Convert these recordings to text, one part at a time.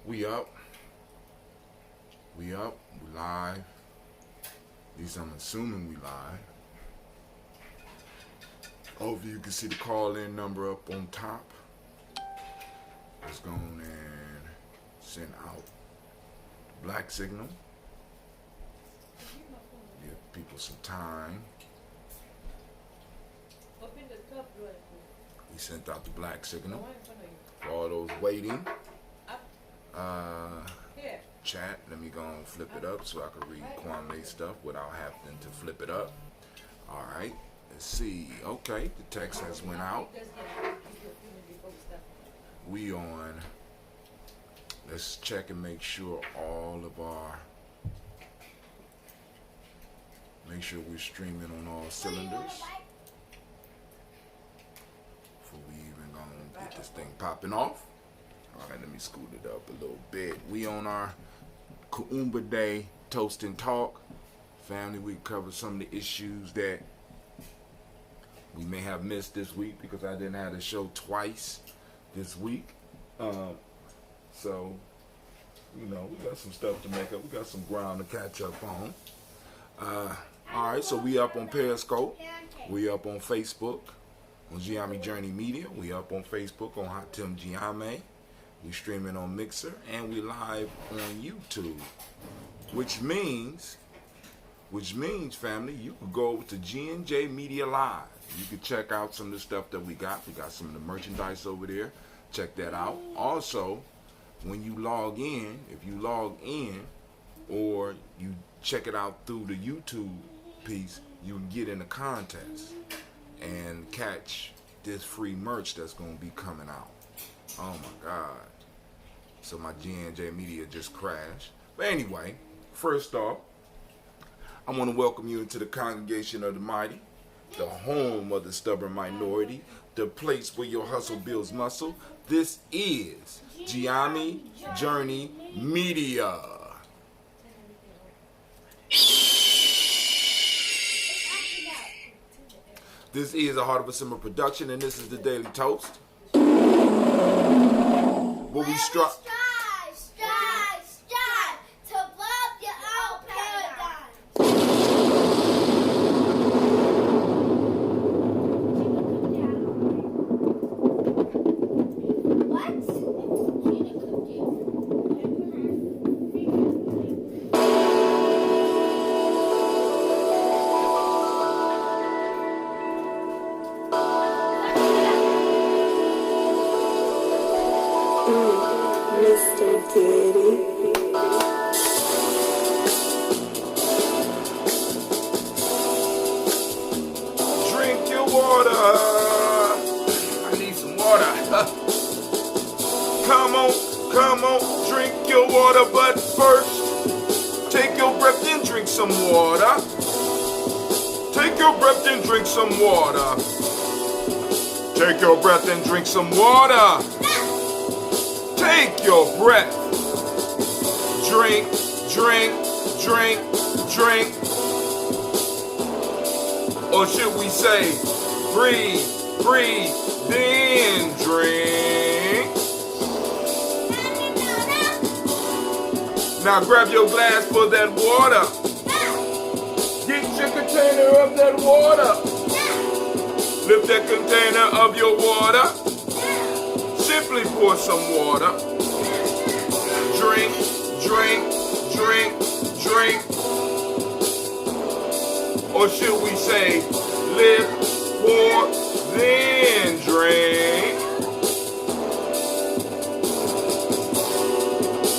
We up. We live. At least I'm assuming we live. Hopefully you can see the call-in number up on top. Let's go on and send out the black signal. Give people some time. We sent out the black signal for all those waiting. Chat, let me go and flip it up so I can read Kwame stuff without having to flip it up. All right, let's see. Okay, the text has went out. We on. Let's check and make sure make sure we're streaming on all cylinders. Before we even gonna get this thing popping off. All right, let me scoot it up a little bit. We on our Kuumba Day Toast and Talk. Family, we cover some of the issues that we may have missed this week because I didn't have the show twice this week. So, you know, we got some stuff to make up. We got some ground to catch up on. All right, so we up on Periscope. We up on Facebook, on Gye-Nyame Journey Media. We up on Facebook on Hot Tim Gye-Nyame. We streaming on Mixer, and we live on YouTube, which means, family, you can go over to G&J Media Live. You can check out some of the stuff that we got. We got some of the merchandise over there. Check that out. Also, when you log in, if you log in or you check it out through the YouTube piece, you can get in the contest and catch this free merch that's going to be coming out. Oh my God. So my G&J Media just crashed. But anyway, first off, I want to welcome you into the congregation of the mighty, the home of the stubborn minority, the place where your hustle builds muscle. This is Gye-Nyame Journey Media. This is a Heart of a Simmer production, and this is the Daily Toast. Where we strive to love your own paradigm. Mr. Diddy. Drink your water. I need some water. Come on, drink your water. But first, take your breath and drink some water. Take your breath and drink some water. Take your breath and drink some water. Take your breath. Drink, drink, drink, drink. Or should we say, breathe, breathe, then drink. Now grab your glass for that water. Get your container of that water. Lift that container of your water. Simply pour some water. Drink, drink, drink, drink. Or should we say, lift, pour, then drink.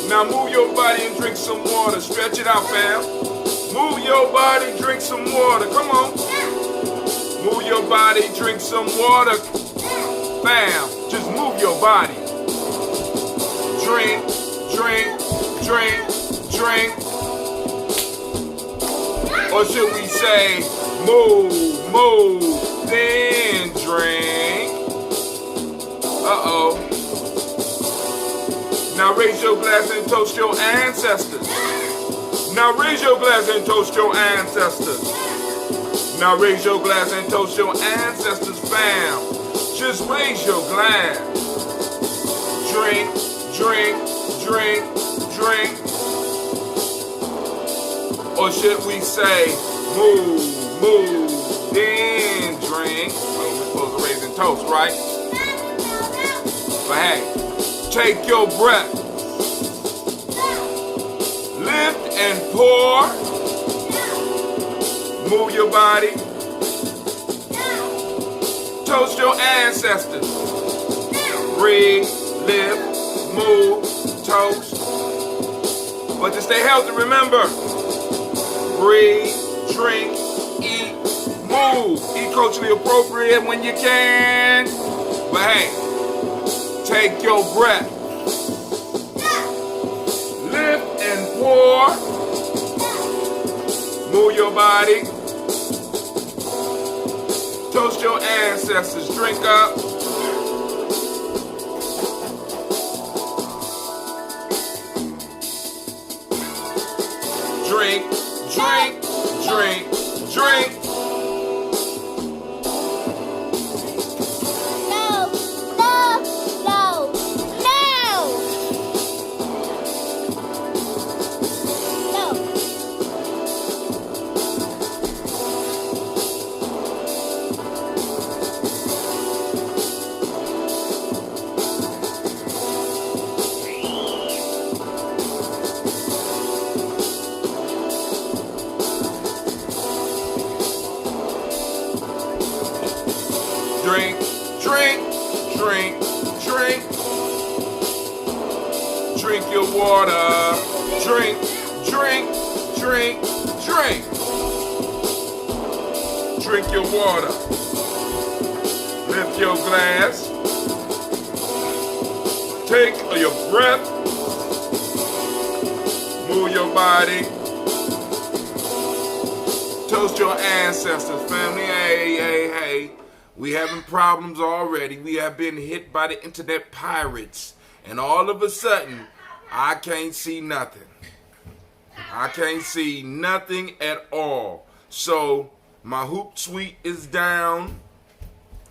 Now move your body and drink some water. Stretch it out, fam. Move your body, drink some water. Come on. Move your body, drink some water. Bam. Just move your body. Drink, drink, drink, drink. Or should we say, move, then drink. Uh-oh. Now raise your glass and toast your ancestors. Now raise your glass and toast your ancestors. Now raise your glass and toast your ancestors, fam. Just raise your glass. Drink, drink, drink, drink. Or should we say, move, move, then drink? Well, we're supposed to raise and toast, right? But hey, take your breath. Lift and pour. Move your body. Toast your ancestors. Breathe, lift, move, toast. But to stay healthy, remember, breathe, drink, eat, move. Eat culturally appropriate when you can. But hey, take your breath. Lift and pour. Move your body. Toast your ancestors. Drink up. Drink, drink, drink, drink. No, no, no, no. No. Drink, drink, drink, drink. Drink your water. Drink, drink, drink, drink. Drink your water. Lift your glass. Take your breath. Move your body. Toast your ancestors, family. Hey, hey, hey. We having problems already. We have been hit by the internet pirates. And all of a sudden, I can't see nothing. I can't see nothing at all. So, my Hootsuite is down.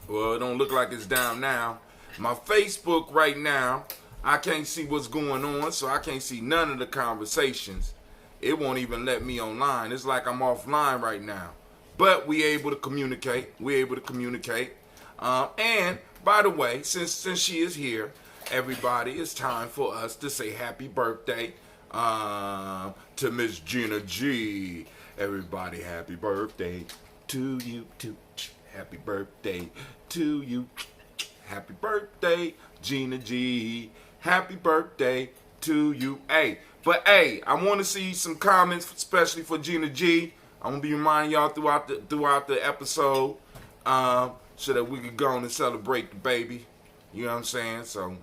Well, it don't look like it's down now. My Facebook right now, I can't see what's going on. So, I can't see none of the conversations. It won't even let me online. It's like I'm offline right now. But we able to communicate. We able to communicate. And by the way, since she is here, everybody, it's time for us to say happy birthday to Miss Gina G. Everybody, happy birthday to you too. Happy birthday to you. Happy birthday, Gina G. Happy birthday to you. Hey, but hey, I want to see some comments, especially for Gina G. I'm gonna be reminding y'all throughout the episode, so that we can go on and celebrate the baby. You know what I'm saying? So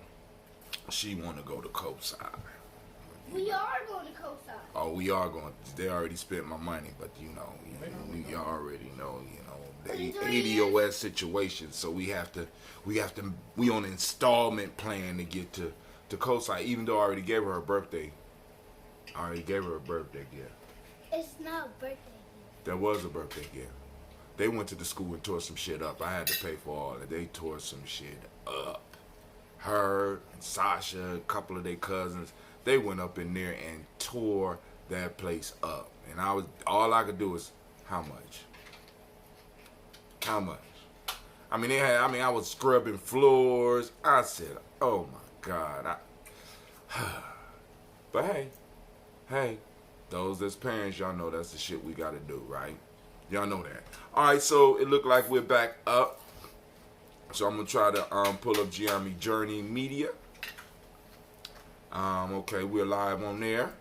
she wanna go to coastside. We are going to coastside. Oh, we are going. They already spent my money, but you already know, the ADOS situation. So we on an installment plan to get to coastside. Even though I already gave her a birthday. Gift. It's not a birthday. There was a birthday gift. They went to the school and tore some shit up. I had to pay for all that. They tore some shit up. Her and Sasha, a couple of their cousins, they went up in there and tore that place up. And all I could do was, how much? How much? I mean, I was scrubbing floors. I said, oh my God. But hey. Those that's parents, y'all know that's the shit we gotta do, right? Y'all know that. Alright, so it looked like we're back up. So I'm gonna try to pull up Gye-Nyame Journey Media. Okay, we're live on there.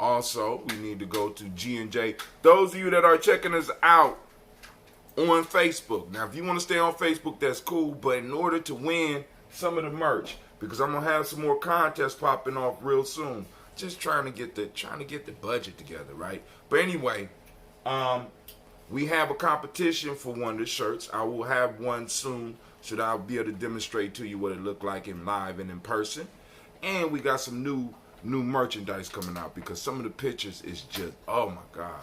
Also, we need to go to G&J. Those of you that are checking us out on Facebook. Now, if you want to stay on Facebook, that's cool. But in order to win some of the merch, because I'm gonna have some more contests popping off real soon. Just trying to get the budget together, right? But anyway, we have a competition for one of the shirts. I will have one soon, so that I'll be able to demonstrate to you what it looked like in live and in person. And we got some new merchandise coming out, because some of the pictures is just, oh my God.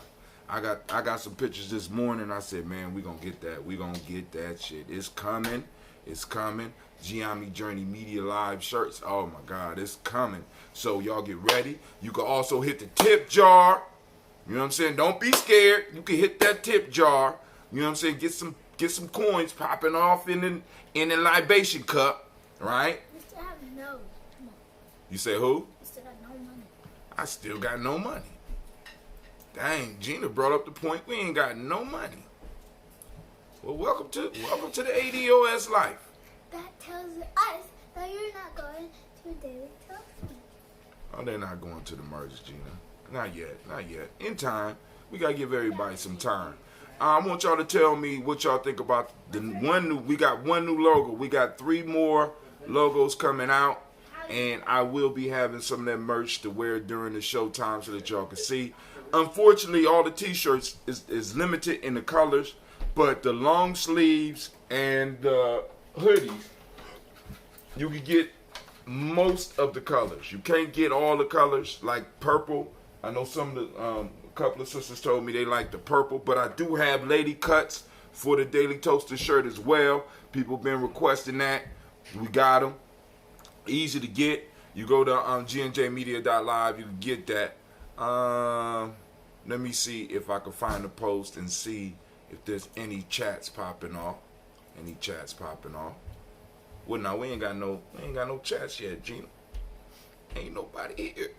I got some pictures this morning. I said, man, we gonna get that. We gonna get that shit. It's coming. It's coming. Gye-Nyame Journey Media Live shirts. Oh my God, it's coming. So y'all get ready. You can also hit the tip jar. You know what I'm saying? Don't be scared. You can hit that tip jar. You know what I'm saying? Get some coins popping off in the libation cup, right? You still have no. You say who? You still got no money. I still got no money. Dang, Gina brought up the point. We ain't got no money. Well, welcome to the ADOS life. That tells us that you're not going to daily toasting. Oh, they're not going to the merge, Gina. Not yet. In time. We gotta give everybody some time. I want y'all to tell me what y'all think about we got one new logo. We got 3 more logos coming out. And I will be having some of that merch to wear during the show time so that y'all can see. Unfortunately, all the t-shirts is limited in the colors, but the long sleeves and the hoodies, you can get most of the colors. You can't get all the colors, like purple. I know some of the a couple of sisters told me they like the purple, but I do have lady cuts for the Daily Toaster shirt as well. People been requesting that. We got them. Easy to get. You go to gnjmedia.live, you can get that. Let me see if I can find the post and see if there's any chats popping off. Well, no, we ain't got no chats yet, Gina. Ain't nobody here.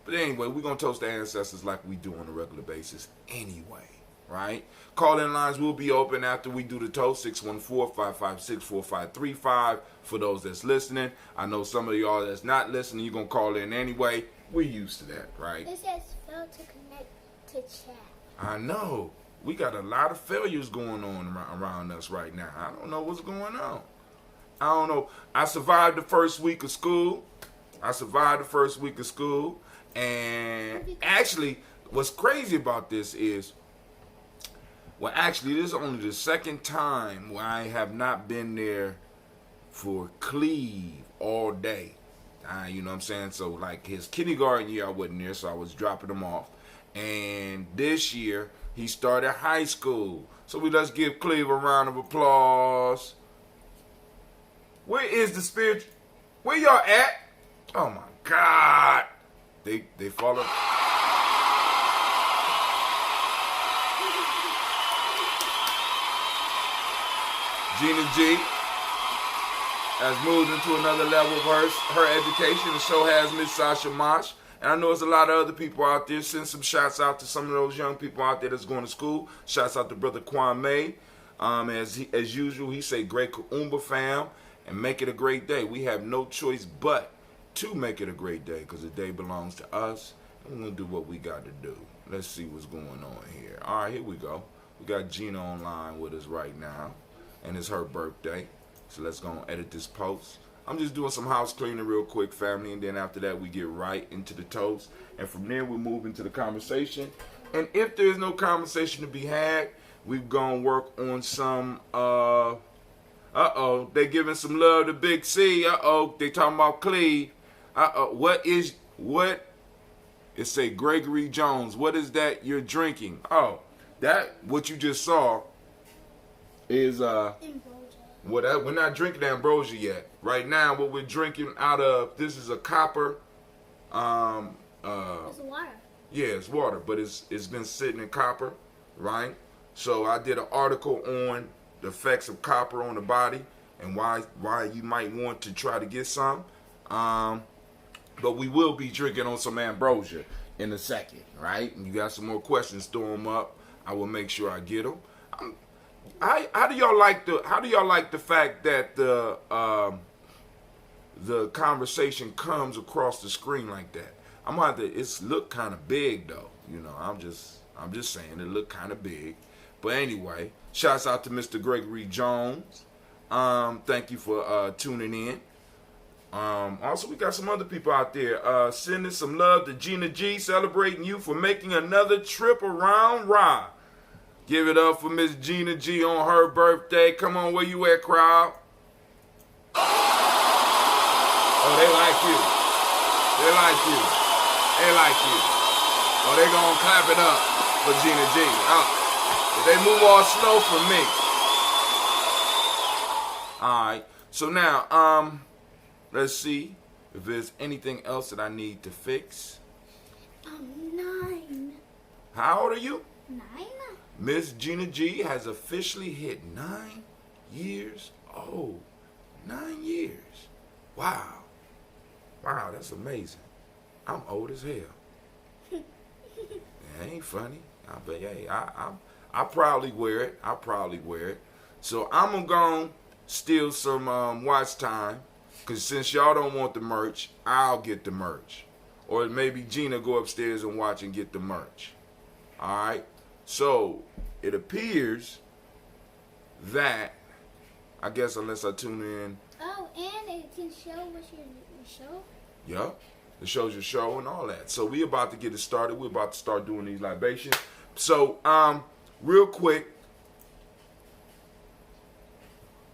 But anyway, we're gonna toast the ancestors like we do on a regular basis anyway, right? Call-in lines will be open after we do the toast, 614-556-4535 for those that's listening. I know some of y'all that's not listening, you're going to call in anyway. We're used to that, right? It says fail to connect to chat. I know. We got a lot of failures going on around us right now. I don't know what's going on. I don't know. I survived the first week of school. And actually, what's crazy about this is, well, actually, this is only the second time where I have not been there for Cleve all day. You know what I'm saying? So, like, his kindergarten year, I wasn't there, so I was dropping him off. And this year, he started high school. So, let's give Cleve a round of applause. Where is the spirit? Where y'all at? Oh, my God. They follow. Gina G has moved into another level of her education, and so has Miss Sasha Mosh. And I know there's a lot of other people out there. Send some shouts out to some of those young people out there that's going to school. Shouts out to Brother Kuumba. As usual, he say, great Kuumba fam, and make it a great day. We have no choice but to make it a great day because the day belongs to us. And we're going to do what we got to do. Let's see what's going on here. All right, here we go. We got Gina online with us right now. And it's her birthday. So let's go and edit this post. I'm just doing some house cleaning real quick, family. And then after that, we get right into the toast. And from there, we move into the conversation. And if there's no conversation to be had, we're going to work on some, they giving some love to Big C. They talking about Cleve. What? It say Gregory Jones. What is that you're drinking? Oh, that, what you just saw is we're not drinking ambrosia yet. Right now, what we're drinking out of, this is a copper. It's water. Yeah, it's water, but it's been sitting in copper, right? So I did an article on the effects of copper on the body and why you might want to try to get some. But we will be drinking on some ambrosia in a second, right? And you got some more questions, throw them up. I will make sure I get them. How do y'all like the fact that the conversation comes across the screen like that? I'm gonna have to. It's look kind of big though. You know, I'm just saying it look kind of big. But anyway, shouts out to Mr. Gregory Jones. Thank you for tuning in. Also, we got some other people out there sending some love to Gina G, celebrating you for making another trip around Rye. Give it up for Miss Gina G on her birthday. Come on, where you at, crowd? Oh, they like you. They like you. Oh, they gonna clap it up for Gina G. Oh, they They move all slow for me. Alright. So now, let's see if there's anything else that I need to fix. 9. How old are you? 9? Miss Gina G has officially hit 9 years old. 9 years. Wow. Wow, that's amazing. I'm old as hell. It ain't funny. But hey, I proudly wear it. I proudly wear it. So I'm gonna go steal some watch time, cause since y'all don't want the merch, I'll get the merch, or maybe Gina go upstairs and watch and get the merch. All right. So it appears that, I guess unless I tune in. Oh, and it can show what's your show. Yeah. It shows your show and all that. So we about to get it started. We're about to start doing these libations. So, real quick,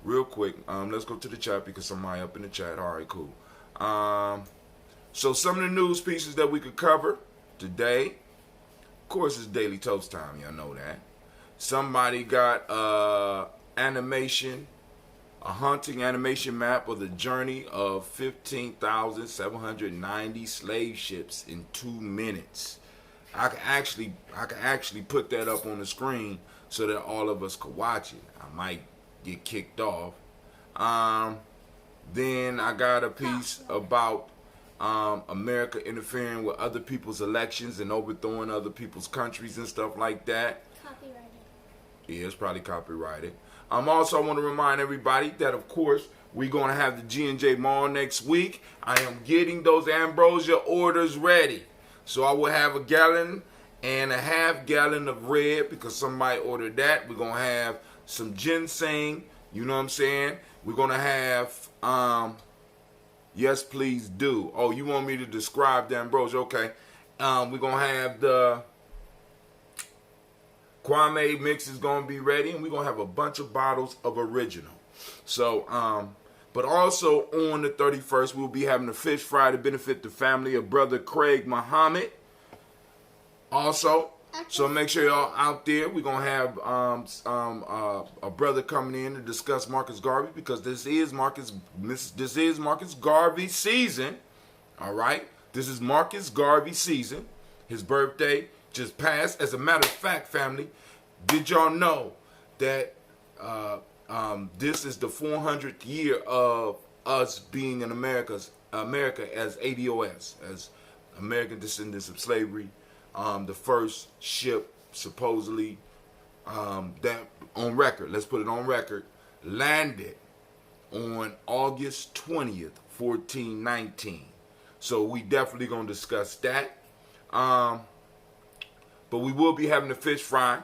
let's go to the chat because somebody up in the chat. All right, cool. So some of the news pieces that we could cover today, of course, it's Daily Toast time. Y'all know that. Somebody got animation, a haunting animation map of the journey of 15,790 slave ships in 2 minutes. I can actually put that up on the screen so that all of us could watch it. I might get kicked off. Then I got a piece about America interfering with other people's elections and overthrowing other people's countries and stuff like that. Copyrighted. Yeah, it's probably copyrighted. Also, I want to remind everybody that, of course, we're going to have the G&J Mall next week. I am getting those ambrosia orders ready. So I will have 1.5 gallons of red because somebody ordered that. We're going to have some ginseng. You know what I'm saying? We're going to have, yes, please do. Oh, you want me to describe the ambrosia? Okay. We're going to have the Gye-Nyame mix is going to be ready, and we're going to have a bunch of bottles of original. So, but also on the 31st, we'll be having a fish fry to benefit the family of Brother Craig Muhammad. Also, so make sure y'all out there. We're going to have a brother coming in to discuss Marcus Garvey because this is Marcus Garvey season. All right? This is Marcus Garvey season. His birthday just passed. As a matter of fact, family, did y'all know that this is the 400th year of us being in America as ADOS, as American Descendants of Slavery. The first ship supposedly that on record, let's put it on record, landed on August 20th, 1419. So we definitely gonna discuss that. But we will be having the fish fry.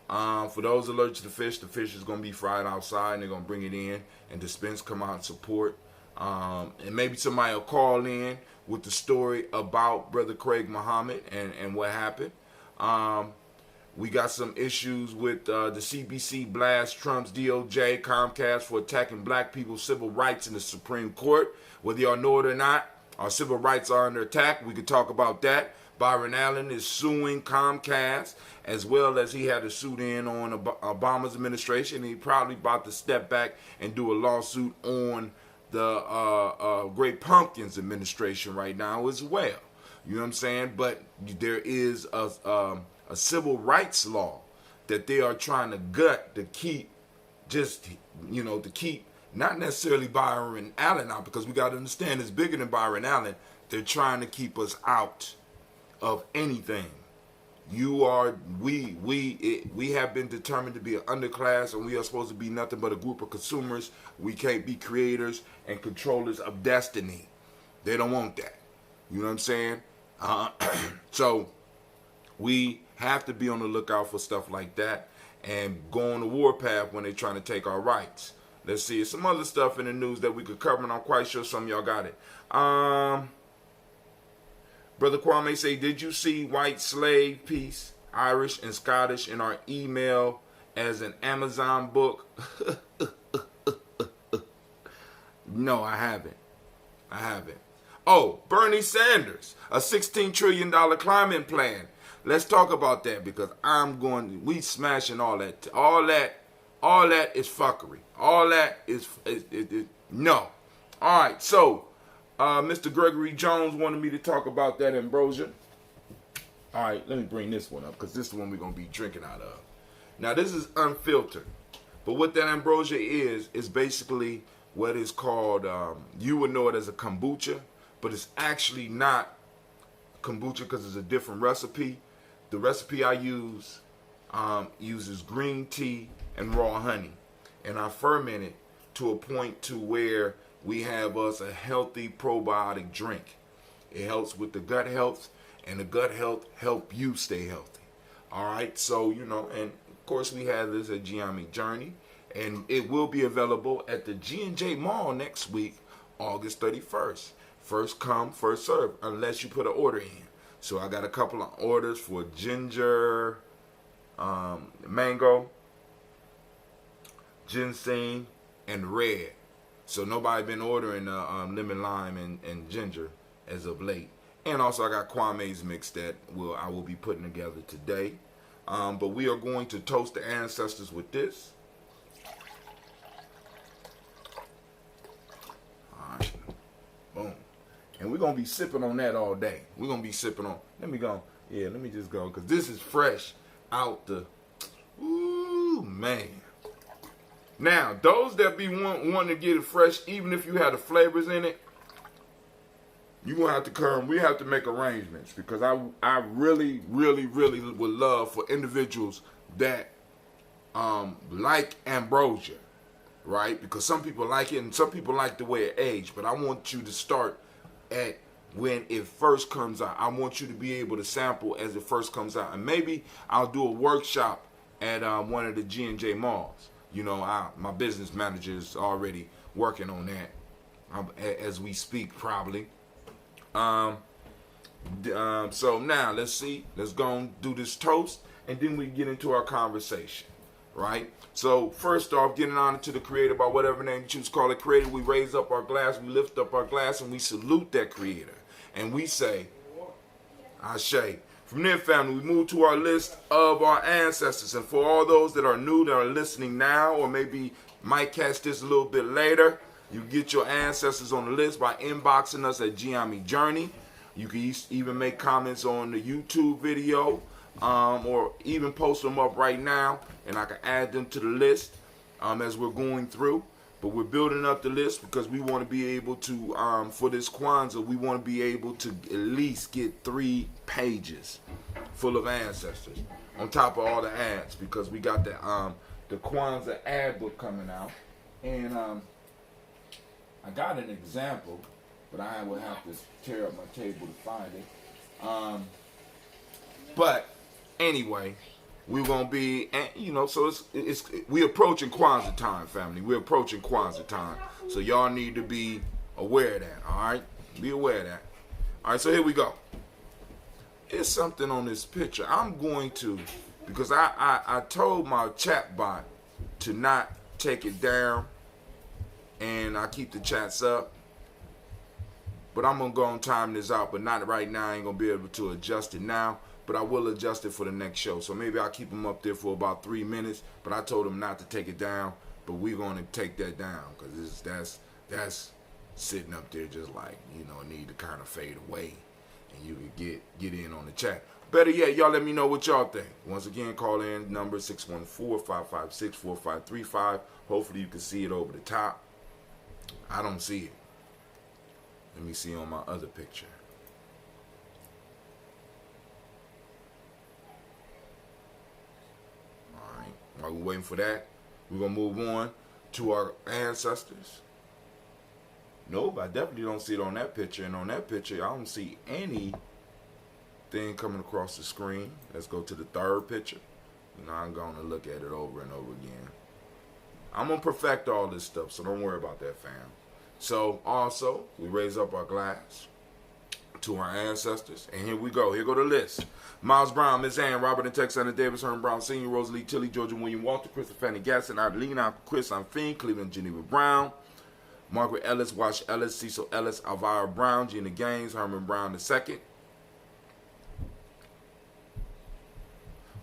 For those allergic to the fish is going to be fried outside, and they're going to bring it in and dispense, come out and support. And maybe somebody will call in with the story about Brother Craig Muhammad and what happened. We got some issues with the CBC blast Trump's DOJ, Comcast for attacking black people's civil rights in the Supreme Court. Whether y'all know it or not, our civil rights are under attack. We could talk about that. Byron Allen is suing Comcast, as well as he had a suit in on Obama's administration. He probably about to step back and do a lawsuit on the Great Pumpkins administration right now as well. You know what I'm saying? But there is a civil rights law that they are trying to gut to keep, not necessarily Byron Allen out, because we got to understand it's bigger than Byron Allen. They're trying to keep us out of anything. We have been determined to be an underclass, and we are supposed to be nothing but a group of consumers. We can't be creators and controllers of destiny. They don't want that. You know what I'm saying? So we have to be on the lookout for stuff like that and go on the warpath when they're trying to take our rights. Let's see. Some other stuff in the news that we could cover, and I'm quite sure some of y'all got it. Brother Kwame say, did you see White Slave Piece, Irish and Scottish, in our email as an Amazon book? No, I haven't. Oh, Bernie Sanders, a $16 trillion climate plan. let's talk about that because we smashing all that. All that is fuckery. All that is no. All right, so Mr. Gregory Jones wanted me to talk about that ambrosia. All right, let me bring this one up because this is the one we're going to be drinking out of. Now, this is unfiltered. But what that ambrosia is basically what is called, you would know it as a kombucha, but it's actually not kombucha because it's a different recipe. The recipe I use uses green tea and raw honey. And I ferment it to a point to where we have us a healthy probiotic drink. It helps with the gut health, and the gut health help you stay healthy. All right, so, and of course we have this at Gye-Nyame Journey, and it will be available at the G&J Mall next week, August 31st. First come, first serve, unless you put an order in. So I got a couple of orders for ginger, mango, ginseng, and red. So nobody been ordering lemon, lime, and ginger as of late. And also I got Kwame's mix that I will be putting together today. But we are going to toast the ancestors with this. All right. Boom. And we're going to be sipping on that all day. We're going to be sipping on. Let me go. Yeah, let me just go. Because this is fresh out the. Ooh, man. Now, those that be wanting to get it fresh, even if you have the flavors in it, you're going to have to come. We have to make arrangements. Because I really, really, really would love for individuals that like ambrosia. Right? Because some people like it and some people like the way it aged. But I want you to start at when it first comes out. I want you to be able to sample as it first comes out. And maybe I'll do a workshop at one of the G&J malls. My business manager is already working on that as we speak, probably. So now let's see. Let's go and do this toast, and then we get into our conversation, right? So first off, getting on to the Creator by whatever name you choose to call it Creator. We raise up our glass, we lift up our glass, and we salute that Creator, and we say, Ashe. From there, family, we move to our list of our ancestors. And for all those that are new, that are listening now, or maybe might catch this a little bit later, you get your ancestors on the list by inboxing us at Gye-Nyame Journey. You can even make comments on the YouTube video, or even post them up right now, and I can add them to the list as we're going through. But we're building up the list because we want to be able to, for this Kwanzaa, we want to be able to at least get 3 pages full of ancestors on top of all the ads, because we got the Kwanzaa ad book coming out. And I got an example, but I will have to tear up my table to find it. But anyway, we're going to be, so we're approaching Kwanzaa time, family. We're approaching Kwanzaa time. So y'all need to be aware of that, all right? Be aware of that. All right, so here we go. There's something on this picture. I'm going to, because I told my chat bot to not take it down, and I keep the chats up. But I'm going to go and time this out, but not right now. I ain't going to be able to adjust it now. But I will adjust it for the next show. So maybe I'll keep them up there for about 3 minutes. But I told them not to take it down. But we're going to take that down. Because that's sitting up there just like, need to kind of fade away. And you can get in on the chat. Better yet, y'all let me know what y'all think. Once again, call in number 614-556-4535. Hopefully you can see it over the top. I don't see it. Let me see on my other picture. While we're waiting for that, we're going to move on to our ancestors. Nope, I definitely don't see it on that picture. And on that picture, I don't see anything coming across the screen. Let's go to the third picture. I'm going to look at it over and over again. I'm going to perfect all this stuff, so don't worry about that, fam. So, also, we raise up our glass to our ancestors. And here we go. Here go the list. Miles Brown, Miss Ann, Robert and Texana Davis, Herman Brown Sr., Rosalie Tilly, Georgia William Walter, Christopher Fanny Gasson, Adeline, Uncle Chris, I'm Fiend, Cleveland Geneva Brown, Margaret Ellis, Wash Ellis, Cecil Ellis, Elvira Brown, Gina Gaines, Herman Brown II,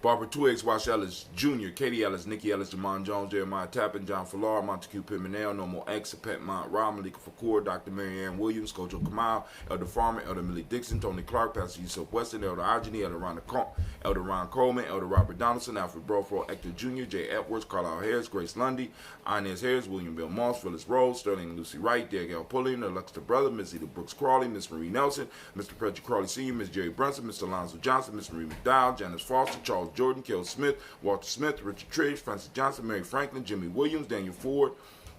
Barbara Twiggs, Wash Ellis Jr., Katie Ellis, Nikki Ellis, Jamon Jones, Jeremiah Tappan, John Fallar, Montague Pimenel, Normal X, Pet Mont Rob, Malika Fakour, Dr. Mary Ann Williams, Kojo Kamal, Elder Farmer, Elder Millie Dixon, Tony Clark, Pastor Yusuf Weston, Elder Ajani, Elder Ron Coleman, Elder Robert Donaldson, Alfred Brofro, Hector Jr., Jay Edwards, Carlisle Harris, Grace Lundy, Inez Harris, William Bill Moss, Phyllis Rose, Sterling and Lucy Wright, Derek L. Pulliam, Alexa Brother, Miss Eda Brooks Crawley, Miss Marie Nelson, Mr. Patrick Crawley Sr., Miss Jerry Brunson, Mr. Alonzo Johnson, Miss Marie McDowell, Janice Foster, Charles Jordan, Kel Smith, Walter Smith, Richard Triggs, Francis Johnson, Mary Franklin, Jimmy Williams, Daniel Ford,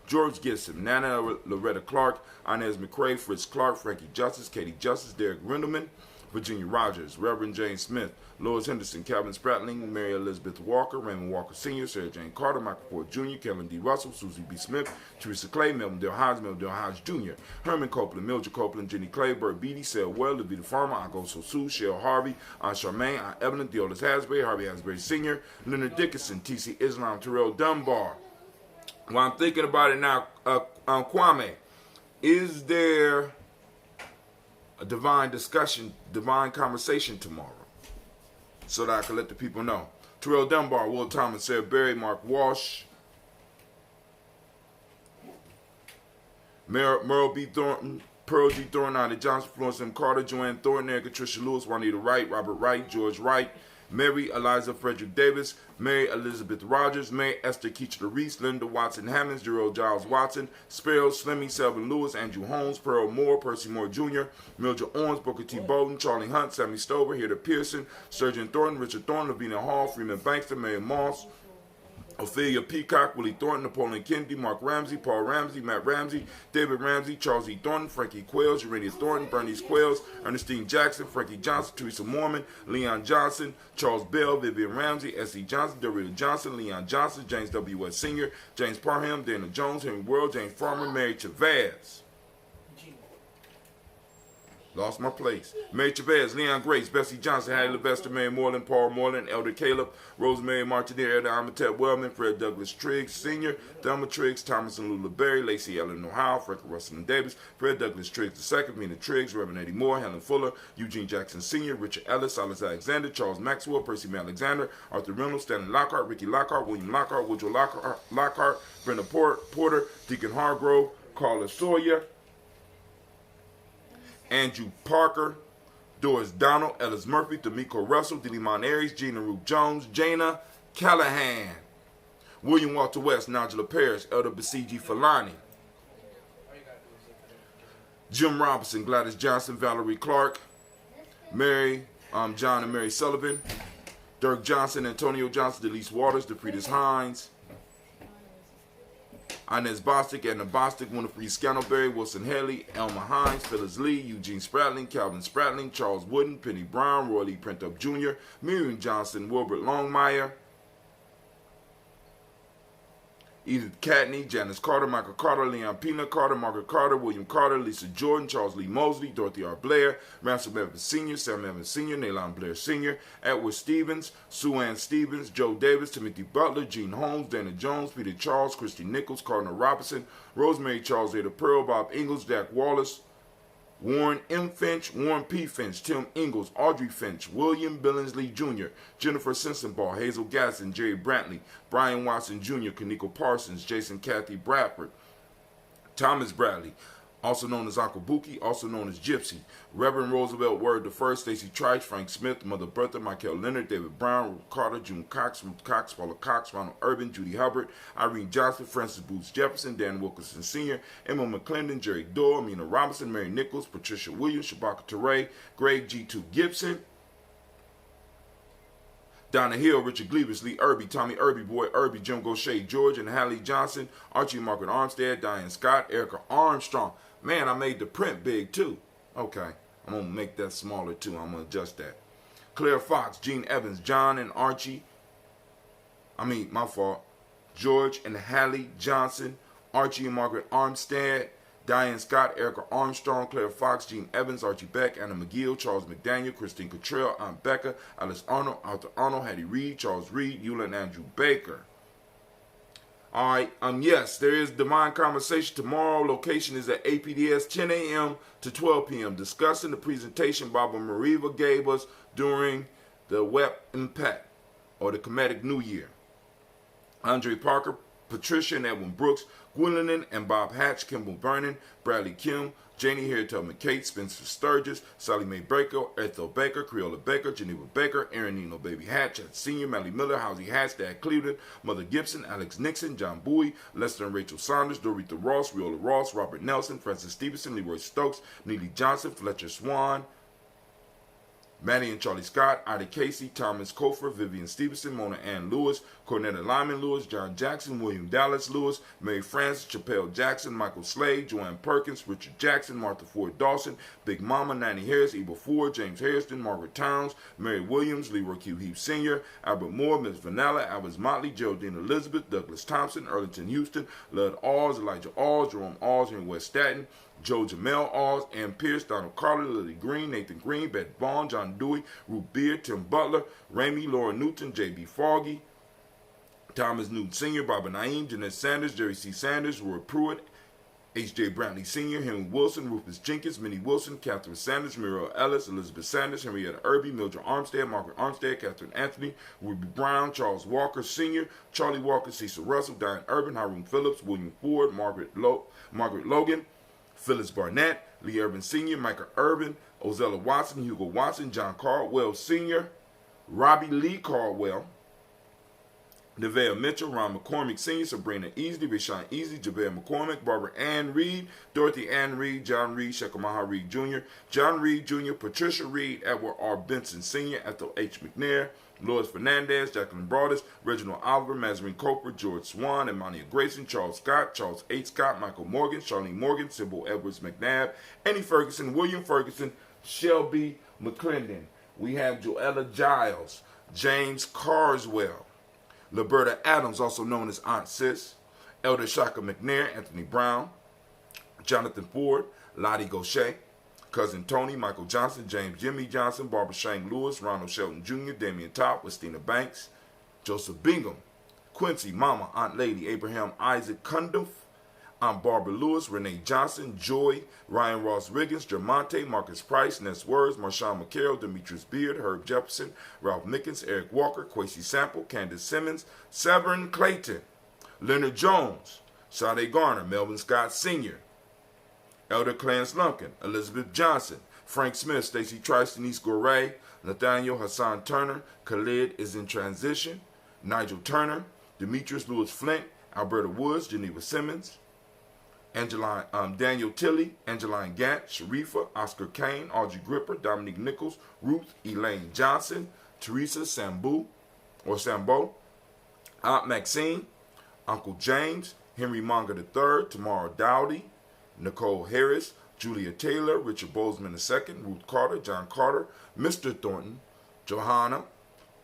George Gibson, Nana Loretta Clark, Inez McCrae, Fritz Clark, Frankie Justice, Katie Justice, Derek Rendelman, Virginia Rogers, Reverend Jane Smith, Lois Henderson, Calvin Spratling, Mary Elizabeth Walker, Raymond Walker Sr., Sarah Jane Carter, Michael Ford Jr., Kevin D. Russell, Susie B. Smith, Teresa Clay, Melvin Dale Hodge Jr., Herman Copeland, Mildred Copeland, Jenny Clay, Bert Beatty, Sarah Well, Levita Farmer, Uncle Sosu, Cheryl Harvey, Aunt Charmaine, Aunt Evelyn, Theodis Hasbury, Harvey Hasbury Sr., Leonard Dickinson, T.C. Islam, Terrell Dunbar. While I'm thinking about it now, Kwame, is there a divine discussion, divine conversation tomorrow, so that I can let the people know? Terrell Dunbar, Will Thomas, Sarah Berry, Mark Walsh, Merle B. Thornton, Pearl G. Thornton, Ida Johnson, Florence M. Carter, Joanne Thornton, Erica Tricia Lewis, Juanita Wright, Robert Wright, George Wright, Mary Eliza Frederick Davis, Mary Elizabeth Rogers, Mary Esther Keachler Reese, Linda Watson Hammonds, Gerald Giles Watson, Sparrow, Slimmy, Selvin Lewis, Andrew Holmes, Pearl Moore, Percy Moore Jr., Mildred Owens, Booker T. Bowden, Charlie Hunt, Sammy Stover, Hilda Pearson, Sturgeon Thornton, Richard Thornton, Lavina Hall, Freeman Bankster, Mary Moss, Ophelia Peacock, Willie Thornton, Napoleon Kennedy, Mark Ramsey, Paul Ramsey, Matt Ramsey, David Ramsey, Charles E. Thornton, Frankie Quails, Urania Thornton, Bernice Quails, Ernestine Jackson, Frankie Johnson, Teresa Mormon, Leon Johnson, Charles Bell, Vivian Ramsey, S.E. Johnson, Dorita Johnson, Leon Johnson, James W. West Sr., James Parham, Dana Jones, Henry World, James Farmer, Mary Chavez. Lost my place. Mary Chavez, Leon Grace, Bessie Johnson, Hattie Levester, Mary Moreland, Paul Moreland, Elder Caleb, Rosemary Martineau, Elder Amatette Wellman, Fred Douglas Triggs Sr., Thelma Triggs, Thomas and Lula Berry, Lacey Ellen Ohio, Frank Russell and Davis, Fred Douglas Triggs II, Mina Triggs, Reverend Eddie Moore, Helen Fuller, Eugene Jackson Sr., Richard Ellis, Silas Alexander, Charles Maxwell, Percy May Alexander, Arthur Reynolds, Stanley Lockhart, Ricky Lockhart, William Lockhart, Woodrow Lockhart, Brenda Porter, Deacon Hargrove, Carla Sawyer, Andrew Parker, Doris Donald, Ellis Murphy, D'Amico Russell, Delimon Aries, Gina Ruth Jones, Jana Callahan, William Walter West, Nigella Parrish, Elder Basiji Falani, Jim Robinson, Gladys Johnson, Valerie Clark, Mary, John and Mary Sullivan, Dirk Johnson, Antonio Johnson, Delise Waters, DeFridas Hines, Inez Bostic, Edna Bostic, Winifred Scantleberry, Wilson Haley, Elma Hines, Phyllis Lee, Eugene Spratling, Calvin Spratling, Charles Wooden, Penny Brown, Roy Lee Printup Jr., Miriam Johnson, Wilbert Longmire, Edith Catney, Janice Carter, Michael Carter, Leon Pina Carter, Margaret Carter, William Carter, Lisa Jordan, Charles Lee Mosley, Dorothy R. Blair, Ransom Evans Sr., Sam Evans Sr., Naylon Blair Sr., Edward Stevens, Sue Ann Stevens, Joe Davis, Timothy Butler, Gene Holmes, Dana Jones, Peter Charles, Christy Nichols, Cardinal Robinson, Rosemary Charles Ada Pearl, Bob Ingalls, Jack Wallace, Warren M. Finch, Warren P. Finch, Tim Ingalls, Audrey Finch, William Billingsley Jr., Jennifer Sensenbaugh, Hazel Gasson, Jerry Brantley, Brian Watson Jr., Kaniko Parsons, Jason Kathy Bradford, Thomas Bradley, also known as Uncle Buki, also known as Gypsy, Reverend Roosevelt Word I, Stacey Trice, Frank Smith, Mother Bertha, Michael Leonard, David Brown, Ruth Carter, June Cox, Ruth Cox, Paula Cox, Ronald Urban, Judy Hubbard, Irene Johnson, Francis Booth Jefferson, Dan Wilkinson Sr., Emma McClendon, Jerry Doyle, Amina Robinson, Mary Nichols, Patricia Williams, Shabaka Teray, Greg G2 Gibson, Donna Hill, Richard Gleavis, Lee Irby, Tommy Irby, Boy Irby, Jim Gaucher, George and Hallie Johnson, Archie Margaret Armstead, Diane Scott, Erica Armstrong. Man, I made the print big too. Okay, I'm going to make that smaller too. I'm going to adjust that. Claire Fox, Gene Evans, John and Archie. My fault. George and Hallie Johnson, Archie and Margaret Armstead, Diane Scott, Erica Armstrong, Claire Fox, Gene Evans, Archie Beck, Anna McGill, Charles McDaniel, Christine Cottrell, Aunt Becca, Alice Arnold, Arthur Arnold, Hattie Reed, Charles Reed, Eula and Andrew Baker. All right, yes, there is Divine Conversation tomorrow. Location is at APDS, 10 a.m. to 12 p.m. Discussing the presentation Baba Mariva gave us during the WEP Impact or the comedic New Year. Andre Parker, Patricia and Edwin Brooks, Gwendolyn and Bob Hatch, Kimball Vernon, Bradley Kim, Janie Harriet McCate, Spencer Sturgis, Sally Mae Baker, Ethel Baker, Creola Baker, Geneva Baker, Aaron Nino Baby Hatch, Senior, Melly Miller, Housie Hatch, Dad Cleveland, Mother Gibson, Alex Nixon, John Bowie, Lester and Rachel Saunders, Dorita Ross, Riola Ross, Robert Nelson, Francis Stevenson, Leroy Stokes, Neely Johnson, Fletcher Swan, Maddie and Charlie Scott, Ida Casey, Thomas Cofer, Vivian Stevenson, Mona Ann Lewis, Cornetta Lyman Lewis, John Jackson, William Dallas Lewis, Mary Frances, Chappelle Jackson, Michael Slade, Joanne Perkins, Richard Jackson, Martha Ford Dawson, Big Mama, Nanny Harris, Eva Ford, James Harrison, Margaret Towns, Mary Williams, Leroy Q. Heath Sr., Albert Moore, Miss Vanilla, Albert Motley, Geraldine Elizabeth, Douglas Thompson, Erlington Houston, Lud Alls, Elijah Alls, Jerome Alls, and West Staten, Joe Jamel Alls, Ann Pierce, Donald Carter, Lily Green, Nathan Green, Beth Vaughn, John Dewey, Ruth Beard, Tim Butler, Ramey, Laura Newton, J.B. Foggy, Thomas Newton Sr., Barbara Naeem, Jeanette Sanders, Jerry C. Sanders, Roy Pruitt, H.J. Brantley Sr., Henry Wilson, Rufus Jenkins, Minnie Wilson, Catherine Sanders, Muriel Ellis, Elizabeth Sanders, Henrietta Irby, Mildred Armstead, Margaret Armstead, Catherine Anthony, Ruby Brown, Charles Walker Sr., Charlie Walker, Cecil Russell, Diane Urban, Hiram Phillips, William Ford, Margaret Logan, Phyllis Barnett, Lee Urban Sr., Micah Urban, Ozella Watson, Hugo Watson, John Caldwell Sr., Robbie Lee Caldwell, Nevaeh Mitchell, Ron McCormick Sr., Sabrina Easley, Rashawn Easley, Javale McCormick, Barbara Ann Reed, Dorothy Ann Reed, John Reed, Shekamaha Reed Jr., John Reed Jr., Patricia Reed, Edward R. Benson Sr., Ethel H. McNair, Lois Fernandez, Jacqueline Broadus, Reginald Oliver, Mazarine Coper, George Swan, Emania Grayson, Charles Scott, Charles H. Scott, Michael Morgan, Charlene Morgan, Sybil Edwards McNabb, Annie Ferguson, William Ferguson, Shelby McClendon. We have Joella Giles, James Carswell, Liberta Adams, also known as Aunt Sis, Elder Shaka McNair, Anthony Brown, Jonathan Ford, Lottie Gaucher, Cousin Tony, Michael Johnson, James Jimmy Johnson, Barbara Shane Lewis, Ronald Shelton Jr., Damian Top, Westina Banks, Joseph Bingham, Quincy, Mama, Aunt Lady, Abraham Isaac Cundiff, Aunt Barbara Lewis, Renee Johnson, Joy, Ryan Ross Riggins, Jermonte, Marcus Price, Ness Words, Marshawn McCarroll, Demetrius Beard, Herb Jefferson, Ralph Mickens, Eric Walker, Quasi Sample, Candace Simmons, Severin Clayton, Leonard Jones, Sade Garner, Melvin Scott Sr., Elder Clarence Lumpkin, Elizabeth Johnson, Frank Smith, Stacey Trice, Denise Goray, Nathaniel Hassan Turner, Khalid is in transition, Nigel Turner, Demetrius Lewis Flint, Alberta Woods, Geneva Simmons, Daniel Tilley, Angeline Gant, Sharifa, Oscar Kane, Audrey Gripper, Dominique Nichols, Ruth Elaine Johnson, Teresa Sambo, Aunt Maxine, Uncle James, Henry Monga III, Tamara Dowdy, Nicole Harris, Julia Taylor, Richard Bozeman II, Ruth Carter, John Carter, Mr. Thornton, Johanna,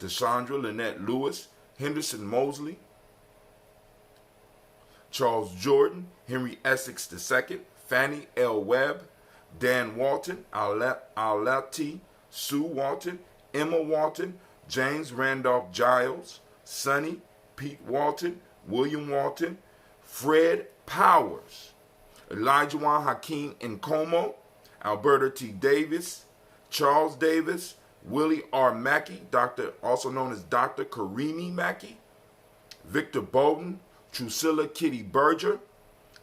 Deshandra Lynette Lewis, Henderson Mosley, Charles Jordan, Henry Essex II, Fannie L. Webb, Dan Walton, Alati, Sue Walton, Emma Walton, James Randolph Giles, Sonny, Pete Walton, William Walton, Fred Powers, Elijah Juan Hakeem Nkomo, Alberta T. Davis, Charles Davis, Willie R. Mackey, also known as Dr. Karimi Mackey, Victor Bowden, Drusilla Kitty Berger,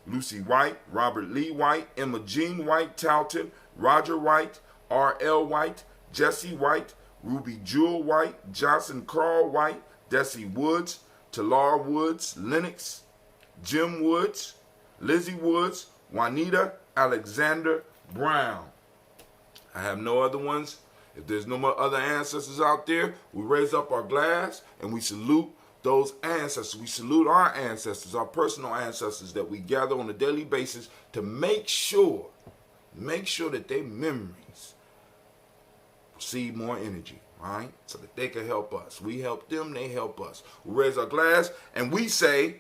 Lucy White, Robert Lee White, Emma Jean White Talton, Roger White, R.L. White, Jesse White, Ruby Jewel White, Johnson Carl White, Desi Woods, Talar Woods, Lennox, Jim Woods, Lizzie Woods, Juanita Alexander Brown. I have no other ones. If there's no more other ancestors out there, we raise up our glass and we salute those ancestors. We salute our ancestors, our personal ancestors that we gather on a daily basis to make sure that their memories receive more energy, right? So that they can help us. We help them, they help us. We raise our glass and we say,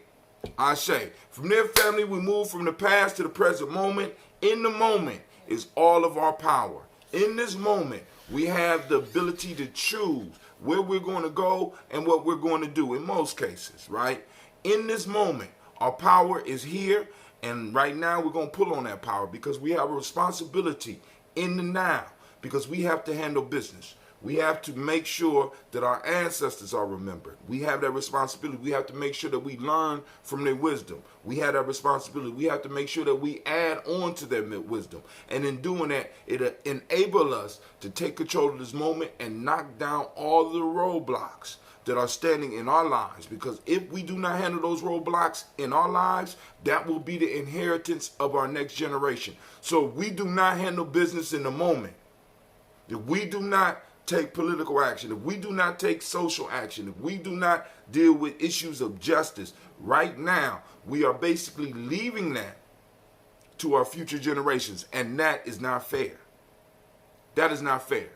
Ashe. From their family, we move from the past to the present moment. In the moment is all of our power. In this moment, we have the ability to choose where we're going to go and what we're going to do in most cases, right? In this moment, our power is here, and right now we're going to pull on that power because we have a responsibility in the now, because we have to handle business. We have to make sure that our ancestors are remembered. We have that responsibility. We have to make sure that we learn from their wisdom. We have that responsibility. We have to make sure that we add on to their wisdom. And in doing that, it'll enable us to take control of this moment and knock down all the roadblocks that are standing in our lives. Because if we do not handle those roadblocks in our lives, that will be the inheritance of our next generation. So if we do not handle business in the moment, if we do not take political action, if we do not take social action, if we do not deal with issues of justice right now, we are basically leaving that to our future generations. And that is not fair. That is not fair.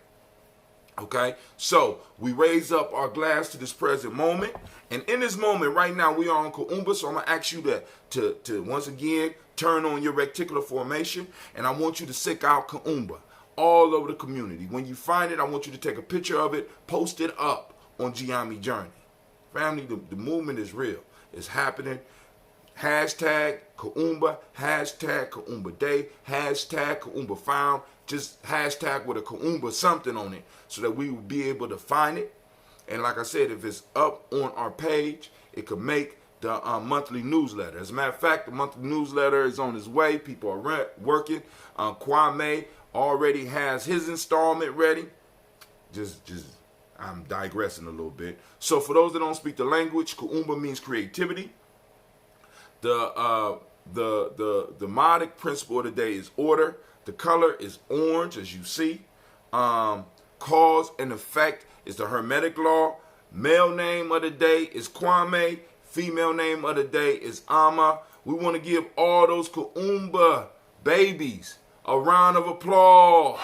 Okay, so we raise up our glass to this present moment, and in this moment right now we are on Kuumba. So I'm gonna ask you to once again turn on your reticular formation, and I want you to seek out Kuumba all over the community. When you find it, I want you to take a picture of it, post it up on Gye-Nyame Journey. Family, the movement is real. It's happening. Hashtag Kuumba, hashtag Kuumba Day, hashtag Kuumba Found. Just hashtag with a Kuumba something on it so that we will be able to find it. And like I said, if it's up on our page, it could make the monthly newsletter. As a matter of fact, the monthly newsletter is on its way. People are working. Kwame already has his installment ready. I'm digressing a little bit. So for those that don't speak the language, Kuumba means creativity. The modic principle of the day is order. The color is orange, as you see. Cause and effect is the Hermetic law. Male name of the day is Kwame. Female name of the day is Ama. We want to give all those Kuumba babies a round of applause.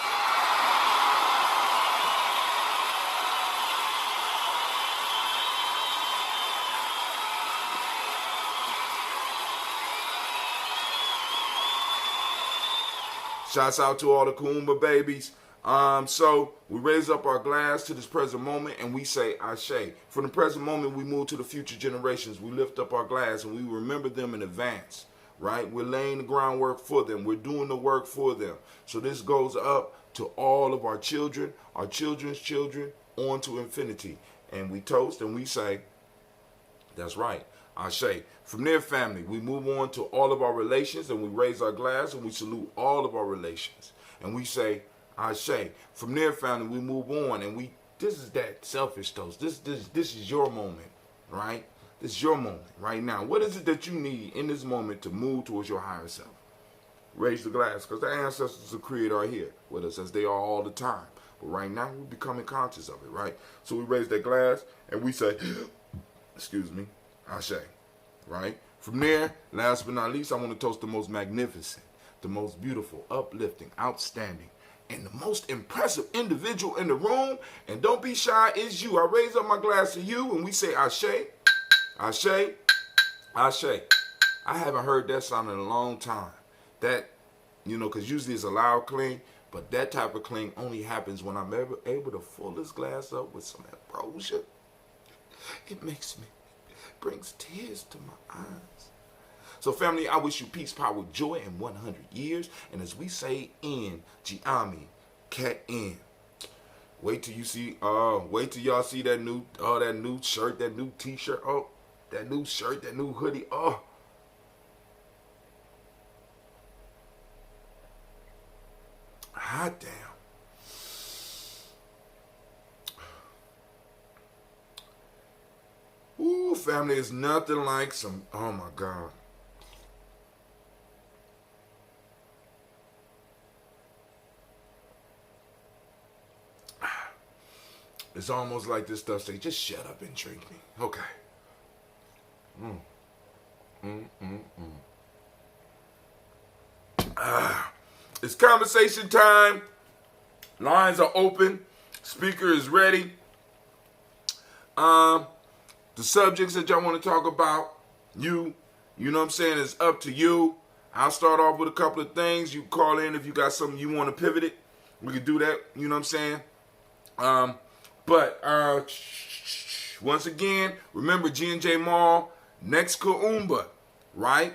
Shouts out to all the Kuumba babies. So we raise up our glass to this present moment and we say Ashe. From the present moment, we move to the future generations. We lift up our glass and we remember them in advance, right? We're laying the groundwork for them. We're doing the work for them. So this goes up to all of our children, our children's children, on to infinity. And we toast and we say, that's right, Ashe. From their family, we move on to all of our relations and we raise our glass and we salute all of our relations. And we say, Ashe. From their family, we move on and this is that selfish toast. This is your moment, right? This is your moment right now. What is it that you need in this moment to move towards your higher self? Raise the glass, because the ancestors of Creator are here with us as they are all the time. But right now, we're becoming conscious of it, right? So we raise that glass and we say, excuse me, Ashe. Right? From there, last but not least, I want to toast the most magnificent, the most beautiful, uplifting, outstanding, and the most impressive individual in the room. And don't be shy, it's you. I raise up my glass to you and we say Ashe, Ashe, Ashe. I haven't heard that sound in a long time. That, because usually it's a loud cling, but that type of cling only happens when I'm able to fill this glass up with some ambrosia. It brings tears to my eyes. So family, I wish you peace, power, joy, and 100 years. And as we say in Gye-Nyame, cat in. Wait till y'all see that new shirt, that new t-shirt, that new shirt, that new hoodie, hot damn. Ooh, family, is nothing like some, oh my God. It's almost like this stuff say, just shut up and drink me. Okay. It's conversation time. Lines are open. Speaker is ready. The subjects that y'all want to talk about, you know what I'm saying, is up to you. I'll start off with a couple of things. You call in if you got something you want to pivot it. We can do that, you know what I'm saying? But once again, remember G&J Mall, next Kuumba, right?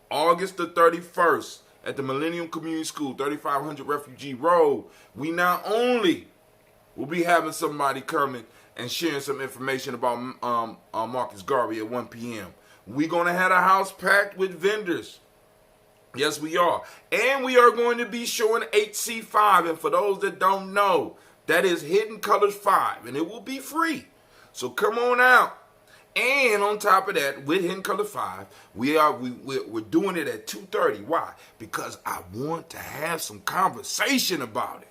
August the 31st at the Millennium Community School, 3500 Refugee Road. We not only we'll be having somebody coming and sharing some information about Marcus Garvey at 1 p.m. We're going to have a house packed with vendors. Yes, we are. And we are going to be showing HC5. And for those that don't know, that is Hidden Colors 5. And it will be free. So come on out. And on top of that, with Hidden Color 5, we're doing it at 2:30. Why? Because I want to have some conversation about it.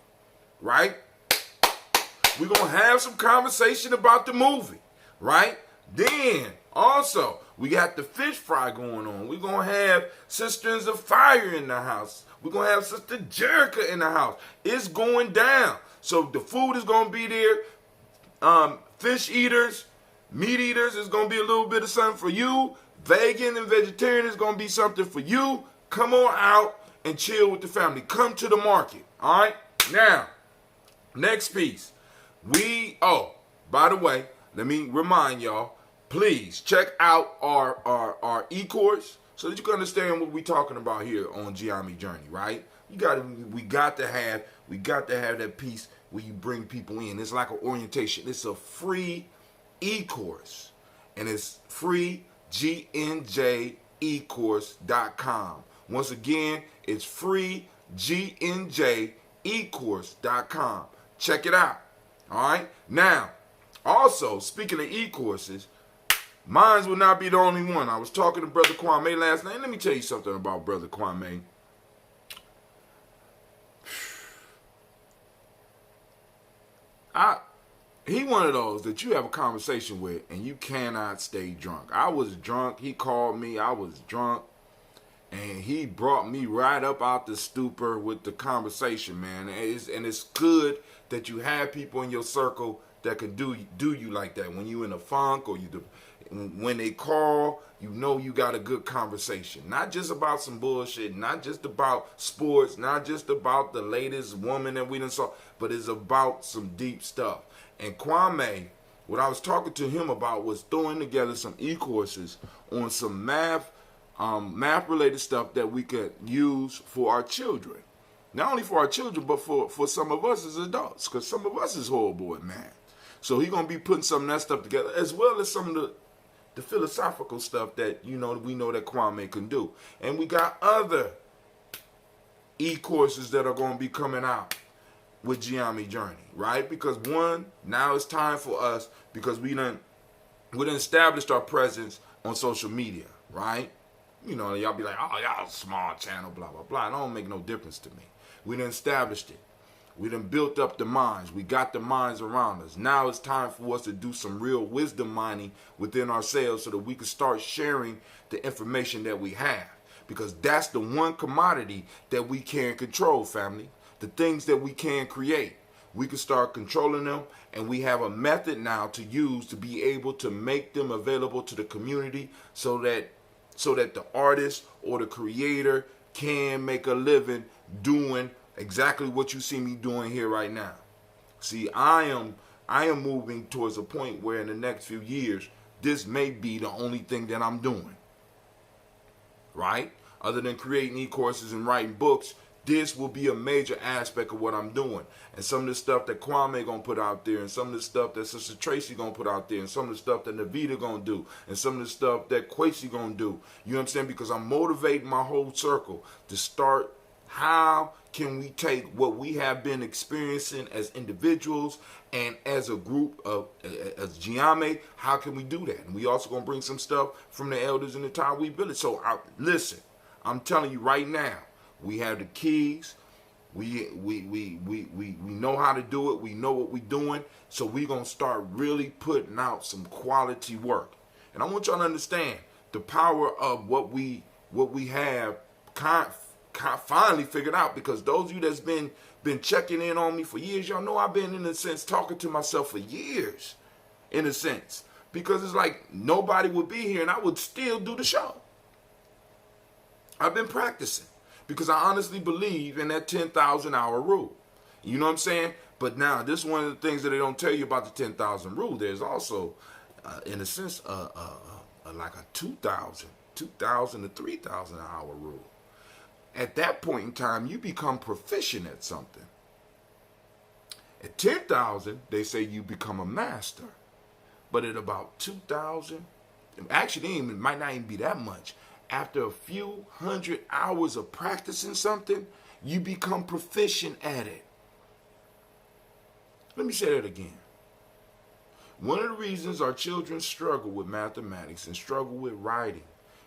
Right? We're going to have some conversation about the movie. Right? Then, also, we got the fish fry going on. We're going to have Sisters of Fire in the house. We're going to have Sister Jerica in the house. It's going down. So the food is going to be there. Fish eaters, meat eaters is going to be a little bit of something for you. Vegan and vegetarian is going to be something for you. Come on out and chill with the family. Come to the market. All right? Now, next piece. By the way, let me remind y'all, please check out our e-course so that you can understand what we're talking about here on Gye-Nyame Journey, right? We got to have that piece where you bring people in. It's like an orientation. It's a free e-course, and it's free, gnjecourse.com. Once again, it's free, gnjecourse.com. Check it out. All right? Now, also, speaking of e-courses, mine will not be the only one. I was talking to Brother Kwame last night. Let me tell you something about Brother Kwame. He one of those that you have a conversation with and you cannot stay drunk. I was drunk. He called me. I was drunk. And he brought me right up out the stupor with the conversation, man. And it's good that you have people in your circle that can do you like that. When you in a funk or when they call, you know you got a good conversation. Not just about some bullshit, not just about sports, not just about the latest woman that we done saw, but it's about some deep stuff. And Kwame, what I was talking to him about was throwing together some e-courses on some math-related stuff that we could use for our children. Not only for our children, but for some of us as adults, because some of us is horrible at math. So he's going to be putting some of that stuff together, as well as some of the philosophical stuff that, we know that Kwame can do. And we got other e-courses that are going to be coming out with Gye-Nyame Journey, right? Because now it's time for us, because we done established our presence on social media, right? Y'all be like, oh, y'all a small channel, blah, blah, blah. It don't make no difference to me. We done established it. We done built up the minds. We got the minds around us. Now it's time for us to do some real wisdom mining within ourselves so that we can start sharing the information that we have. Because that's the one commodity that we can control, family. The things that we can create. We can start controlling them, and we have a method now to use to be able to make them available to the community so that the artist or the creator can make a living doing exactly what you see me doing here right now. See, I am moving towards a point where in the next few years, this may be the only thing that I'm doing. Right? Other than creating e-courses and writing books, this will be a major aspect of what I'm doing. And some of the stuff that Kwame gonna put out there, and some of the stuff that Sister Tracy gonna put out there, and some of the stuff that Navita gonna do, and some of the stuff that Quasi gonna do. You know what I'm saying? Because I'm motivating my whole circle to start. How can we take what we have been experiencing as individuals and as a group as Gye-Nyame, how can we do that? And we also gonna bring some stuff from the elders in the Tawi village. So listen, I'm telling you right now, we have the keys. We know how to do it. We know what we're doing. So we're going to start really putting out some quality work. And I want y'all to understand the power of what we have finally figured out, because those of you that's been checking in on me for years, y'all know I've been, in a sense, talking to myself for years, in a sense. Because it's like nobody would be here and I would still do the show. I've been practicing. Because I honestly believe in that 10,000 hour rule. You know what I'm saying? But now, this is one of the things that they don't tell you about the 10,000 rule. There's also, in a sense, like a 2,000 to 3,000 hour rule. At that point in time, you become proficient at something. At 10,000, they say you become a master. But at about 2,000, actually it might not even be that much. After a few hundred hours of practicing something, you become proficient at it. Let me say that again. One of the reasons our children struggle with mathematics and struggle with writing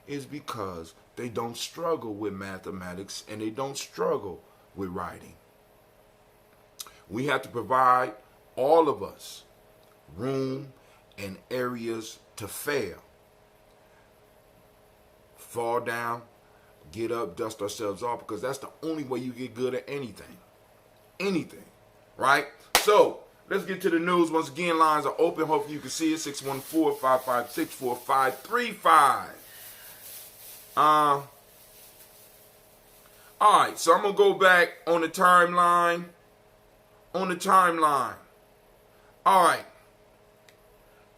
is because they don't struggle with mathematics and they don't struggle with writing. We have to provide, all of us, room and areas to fail. Fall down, get up, dust ourselves off, because that's the only way you get good at anything. Anything, right? So, let's get to the news. Once again, lines are open. Hopefully you can see it. 614-556-4535. All right, so I'm going to go back on the timeline. All right.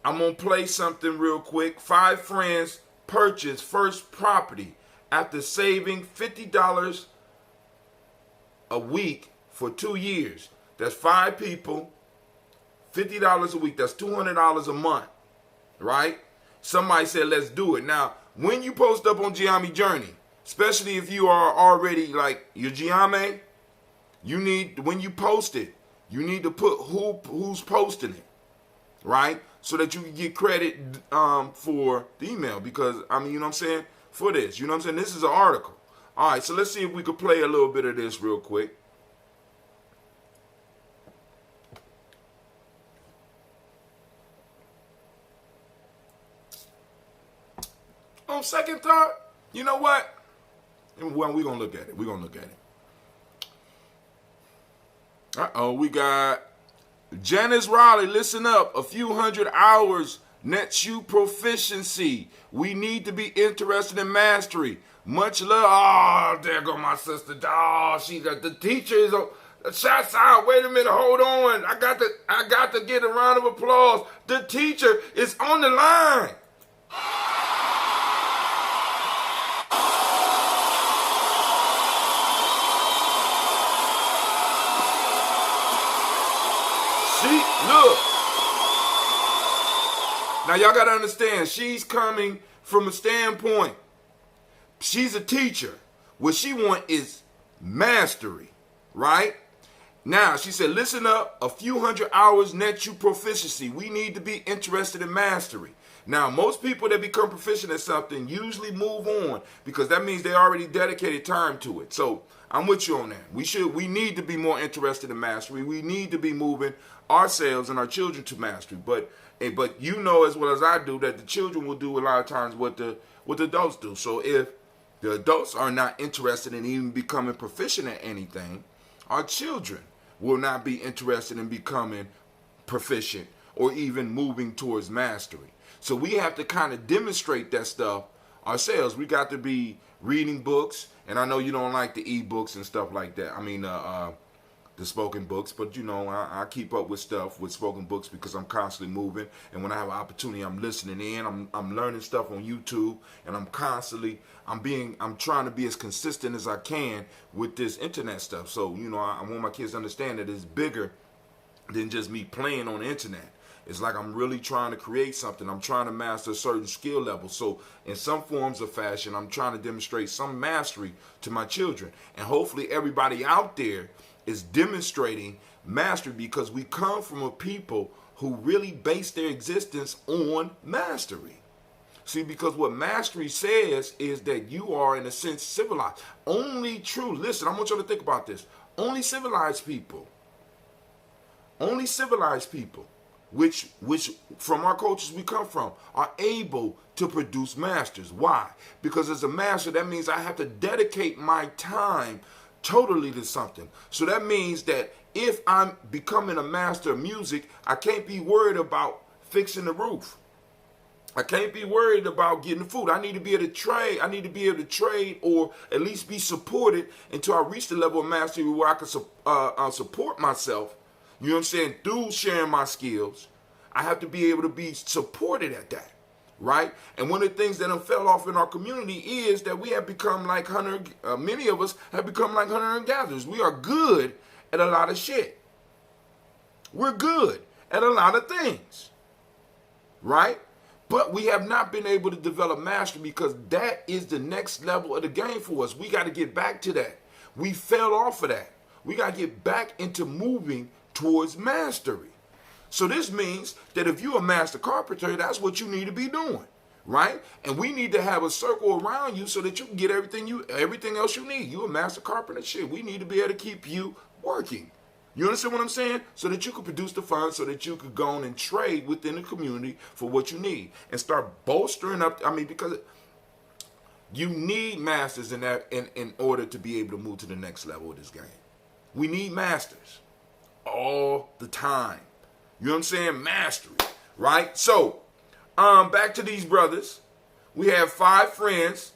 I'm going to play something real quick. 5 friends purchased first property after saving $50 a week for 2 years. That's 5 people, $50 a week. That's $200 a month, right? Somebody said, let's do it. Now, when you post up on Gye-Nyame Journey, especially if you are already like your Gye-Nyame, you need, when you post it, you need to put who's posting it, right? So that you can get credit for the email, because, I mean, you know what I'm saying, for this. You know what I'm saying? This is an article. All right, so let's see if we could play a little bit of this real quick. On second thought, you know what? Well, we're going to look at it. Uh-oh, we got Janice Riley. Listen up. A few hundred hours nets you proficiency. We need to be interested in mastery. Much love. Oh, there go my sister. Oh, she got the teacher is shots out. Wait a minute. Hold on. I got to get a round of applause. The teacher is on the line. Look. Now y'all got to understand, she's coming from a standpoint. She's a teacher. What she wants is mastery, right? Now, she said, listen up, a few hundred hours net you proficiency. We need to be interested in mastery. Now, most people that become proficient at something usually move on because that means they already dedicated time to it. So I'm with you on that. We need to be more interested in mastery. We need to be moving ourselves and our children to mastery. But you know as well as I do that the children will do a lot of times what the adults do. So if the adults are not interested in even becoming proficient at anything, our children will not be interested in becoming proficient or even moving towards mastery. So we have to kind of demonstrate that stuff ourselves. We got to be reading books, and I know you don't like the e-books and stuff like that. I mean, the spoken books, but you know, I keep up with stuff with spoken books because I'm constantly moving, and when I have an opportunity, I'm listening in. I'm learning stuff on YouTube, and I'm trying to be as consistent as I can with this internet stuff. So you know, I want my kids to understand that it's bigger than just me playing on the internet. It's like I'm really trying to create something. I'm trying to master a certain skill level. So in some forms of fashion, I'm trying to demonstrate some mastery to my children. And hopefully everybody out there is demonstrating mastery, because we come from a people who really base their existence on mastery. See, because what mastery says is that you are, in a sense, civilized. Only true, listen, I want you to think about this. Only civilized people, which from our cultures we come from, are able to produce masters. Why? Because as a master, that means I have to dedicate my time totally to something. So that means that if I'm becoming a master of music, I can't be worried about fixing the roof. I can't be worried about getting food. I need to be able to trade. I need to be able to trade, or at least be supported until I reach the level of mastery where I can support myself. You know what I'm saying? Through sharing my skills, I have to be able to be supported at that, right? And one of the things that fell off in our community is that we have become like many of us have become like hunter and gatherers. We are good at a lot of shit. We're good at a lot of things, right? But we have not been able to develop mastery because that is the next level of the game for us. We got to get back to that. We fell off of that. We got to get back into moving towards mastery. So this means that if you're a master carpenter, that's what you need to be doing, right? And we need to have a circle around you so that you can get everything else you need. You're a master carpenter, shit. We need to be able to keep you working. You understand what I'm saying? So that you can produce the funds, so that you could go on and trade within the community for what you need and start bolstering up. I mean, because you need masters in order to be able to move to the next level of this game. We need masters all the time. You know what I'm saying? Mastery, right? So, back to these brothers. We have 5 friends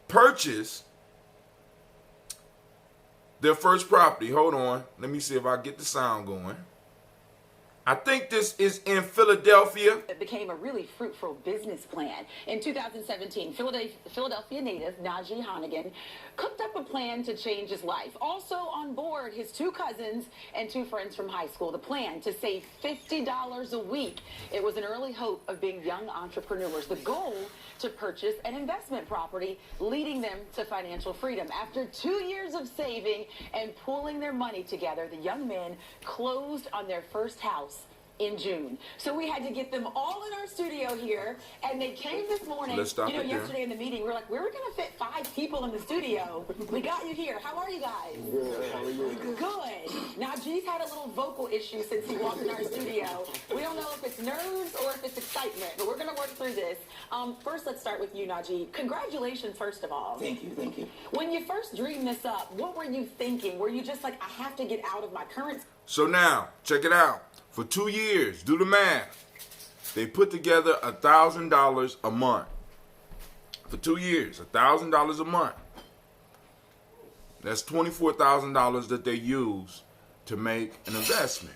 purchase their first property. Hold on. Let me see if I get the sound going. I think this is in Philadelphia. It became a really fruitful business plan. In 2017, Philadelphia native Najee Hannigan cooked up a plan to change his life. Also on board, his 2 cousins and 2 friends from high school. The plan to save $50 a week. It was an early hope of being young entrepreneurs. The goal to purchase an investment property, leading them to financial freedom. After 2 years of saving and pooling their money together, the young men closed on their first house in June. So we had to get them all in our studio here, and they came this morning. Let's stop you know, it there. yesterday in the meeting, we were like, we were going to fit 5 people in the studio. We got you here. How are you guys? Good. How are you? Good. Najee's had a little vocal issue since he walked in our studio. We don't know if it's nerves or if it's excitement, but we're going to work through this. First, let's start with you, Najee. Congratulations, first of all. Thank you, thank you. When you first dreamed this up, what were you thinking? Were you just like, I have to get out of my current... So now, check it out. For 2 years, do the math. They put together $1,000 a month. For 2 years, $1,000 a month. That's $24,000 that they use to make an investment.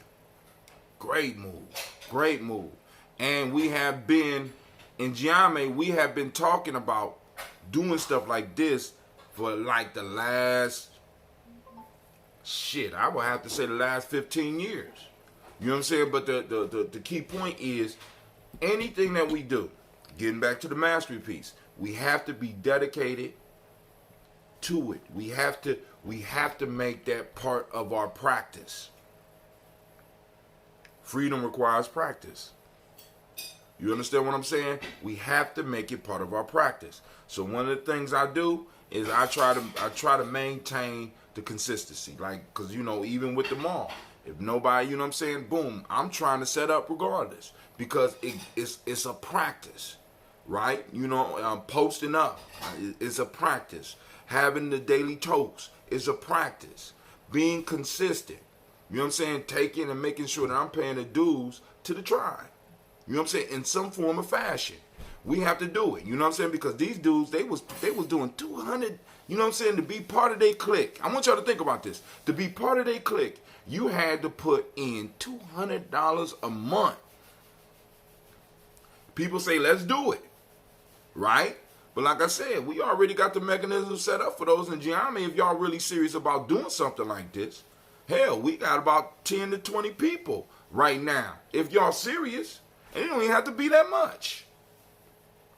Great move. Great move. And we have been, in Gye-Nyame, we have been talking about doing stuff like this for like the last, I would have to say the last 15 years. You know what I'm saying? But the key point is anything that we do, getting back to the mastery piece, we have to be dedicated to it. We have to make that part of our practice. Freedom requires practice. You understand what I'm saying? We have to make it part of our practice. So one of the things I do is I try to maintain the consistency. Like, because, you know, even with the mall, if nobody, you know what I'm saying, boom, I'm trying to set up regardless because it's a practice, right? You know, posting up is a practice. Having the daily toast is a practice. Being consistent, you know what I'm saying, taking and making sure that I'm paying the dues to the tribe. You know what I'm saying, in some form or fashion. We have to do it, you know what I'm saying, because these dudes, they was doing 200, you know what I'm saying, to be part of their clique. I want y'all to think about this. To be part of their clique, you had to put in $200 a month. People say, let's do it, right? But like I said, we already got the mechanism set up for those in Gye-Nyame. If y'all really serious about doing something like this, hell, we got about 10 to 20 people right now. If y'all serious, and it don't even have to be that much.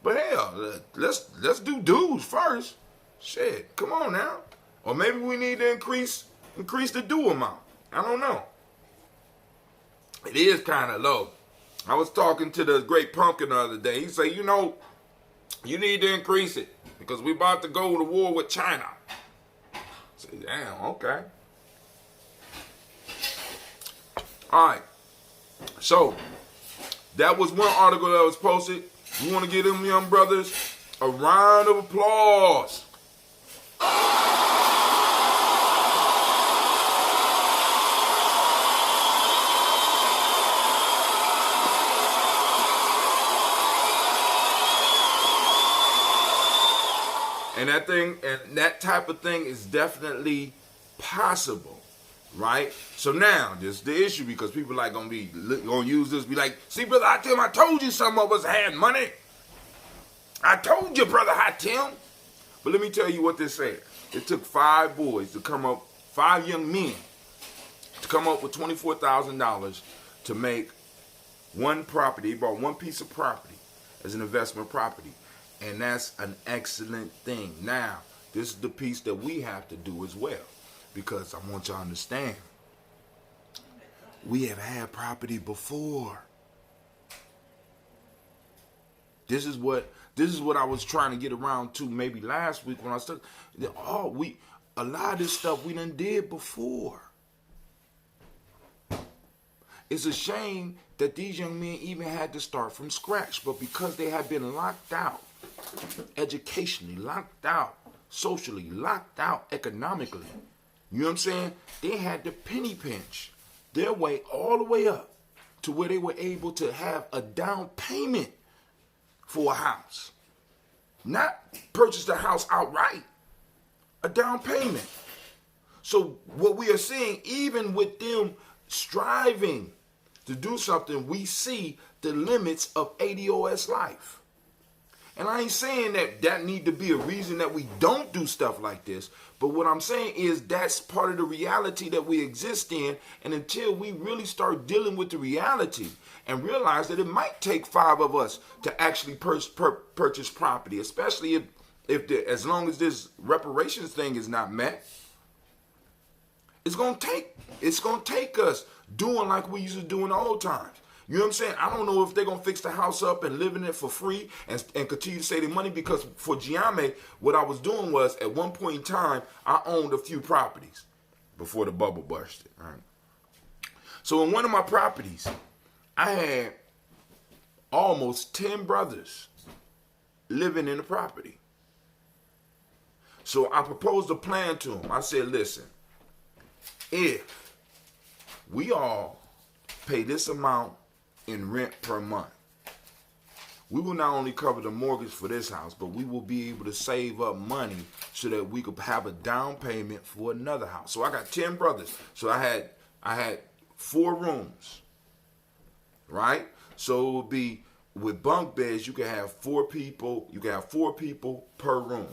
But hell, let's do dues first. Shit, come on now. Or maybe we need to increase the due amount. I don't know. It is kind of low. I was talking to the Great Pumpkin the other day. He said, you know, you need to increase it because we're about to go to war with China. I said, damn, okay. All right. So, that was one article that was posted. We want to give them young brothers a round of applause. And that type of thing is definitely possible, right? So now, this is the issue because people like gonna use this, be like, see, brother Hatim, I told you some of us had money. I told you, brother Hatim. But let me tell you what this said. It took 5 boys to come up, 5 young men to come up with $24,000 to make one property. He bought one piece of property as an investment property. And that's an excellent thing. Now, this is the piece that we have to do as well. Because I want y'all to understand, we have had property before. This is what I was trying to get around to maybe last week when I started. A lot of this stuff we done did before. It's a shame that these young men even had to start from scratch, but because they had been locked out, educationally, locked out, socially, locked out economically, you know what I'm saying? They had to penny pinch their way all the way up to where they were able to have a down payment for a house. Not purchase the house outright, a down payment. So what we are seeing, even with them striving to do something, we see the limits of ADOS life. And I ain't saying that need to be a reason that we don't do stuff like this. But what I'm saying is that's part of the reality that we exist in. And until we really start dealing with the reality and realize that it might take 5 of us to actually purchase property, especially as long as this reparations thing is not met, it's gonna take us doing like we used to do in the old times. You know what I'm saying? I don't know if they're going to fix the house up and live in it for free and continue to save their money, because for Gye-Nyame, what I was doing was, at one point in time, I owned a few properties before the bubble busted. Right? So in one of my properties, I had almost 10 brothers living in the property. So I proposed a plan to them. I said, listen, if we all pay this amount in rent per month, we will not only cover the mortgage for this house, but we will be able to save up money so that we could have a down payment for another house. So I got 10 brothers. So I had 4 rooms, right? So it would be, with bunk beds, you can have 4 people. You can have 4 people per room.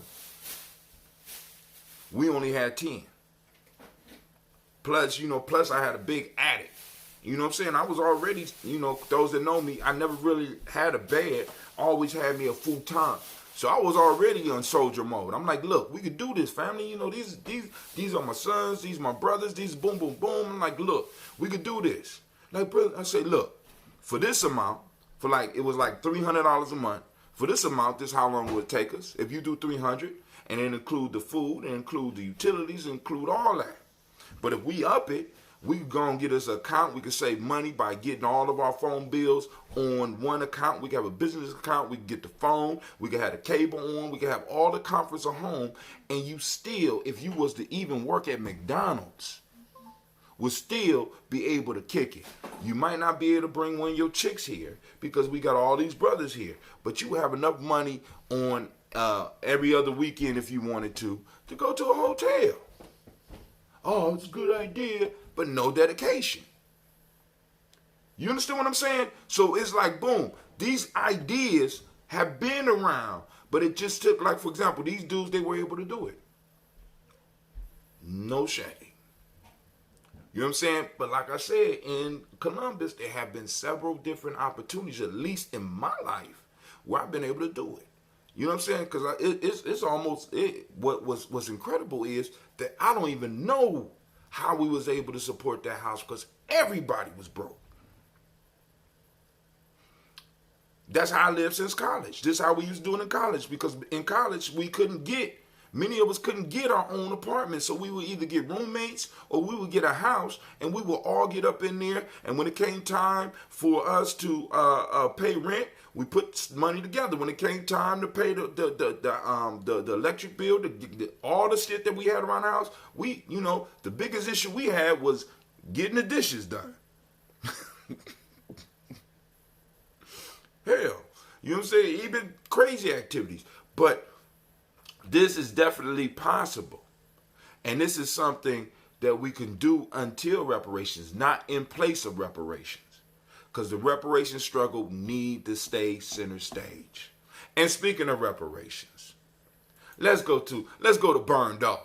We only had 10. Plus I had a big attic. You know what I'm saying? I was already, those that know me, I never really had a bed. Always had me a futon. So I was already on soldier mode. I'm like, look, we could do this, family. These are my sons. These are my brothers. These boom, boom, boom. I'm like, look, we could do this. Like, I say, look, for this amount, it was like $300 a month. For this amount, this is how long it would take us. If you do $300, and then include the food, and include the utilities, include all that. But if we up it, we gonna get us an account. We can save money by getting all of our phone bills on one account. We can have a business account. We can get the phone. We can have the cable on. We can have all the comforts of home. And you still, if you was to even work at McDonald's, would still be able to kick it. You might not be able to bring one of your chicks here because we got all these brothers here. But you have enough money on every other weekend, if you wanted to go to a hotel. Oh, it's a good idea, but no dedication. You understand what I'm saying? So it's like, boom, these ideas have been around, but it just took, like, for example, these dudes, they were able to do it. No shame. You know what I'm saying? But like I said, in Columbus, there have been several different opportunities, at least in my life, where I've been able to do it. You know what I'm saying? Because it's almost, what's incredible is that I don't even know how we was able to support that house, because everybody was broke. That's how I lived since college. This is how we used to do it in college, because in college many of us couldn't get our own apartment, so we would either get roommates or we would get a house, and we would all get up in there, and when it came time for us to pay rent, we put money together. When it came time to pay the electric bill, all the shit that we had around the house, the biggest issue we had was getting the dishes done. Hell, you know what I'm saying? Even crazy activities. But this is definitely possible. And this is something that we can do until reparations, not in place of reparations. Because the reparations struggle need to stay center stage. And speaking of reparations, let's go to Burn Dog.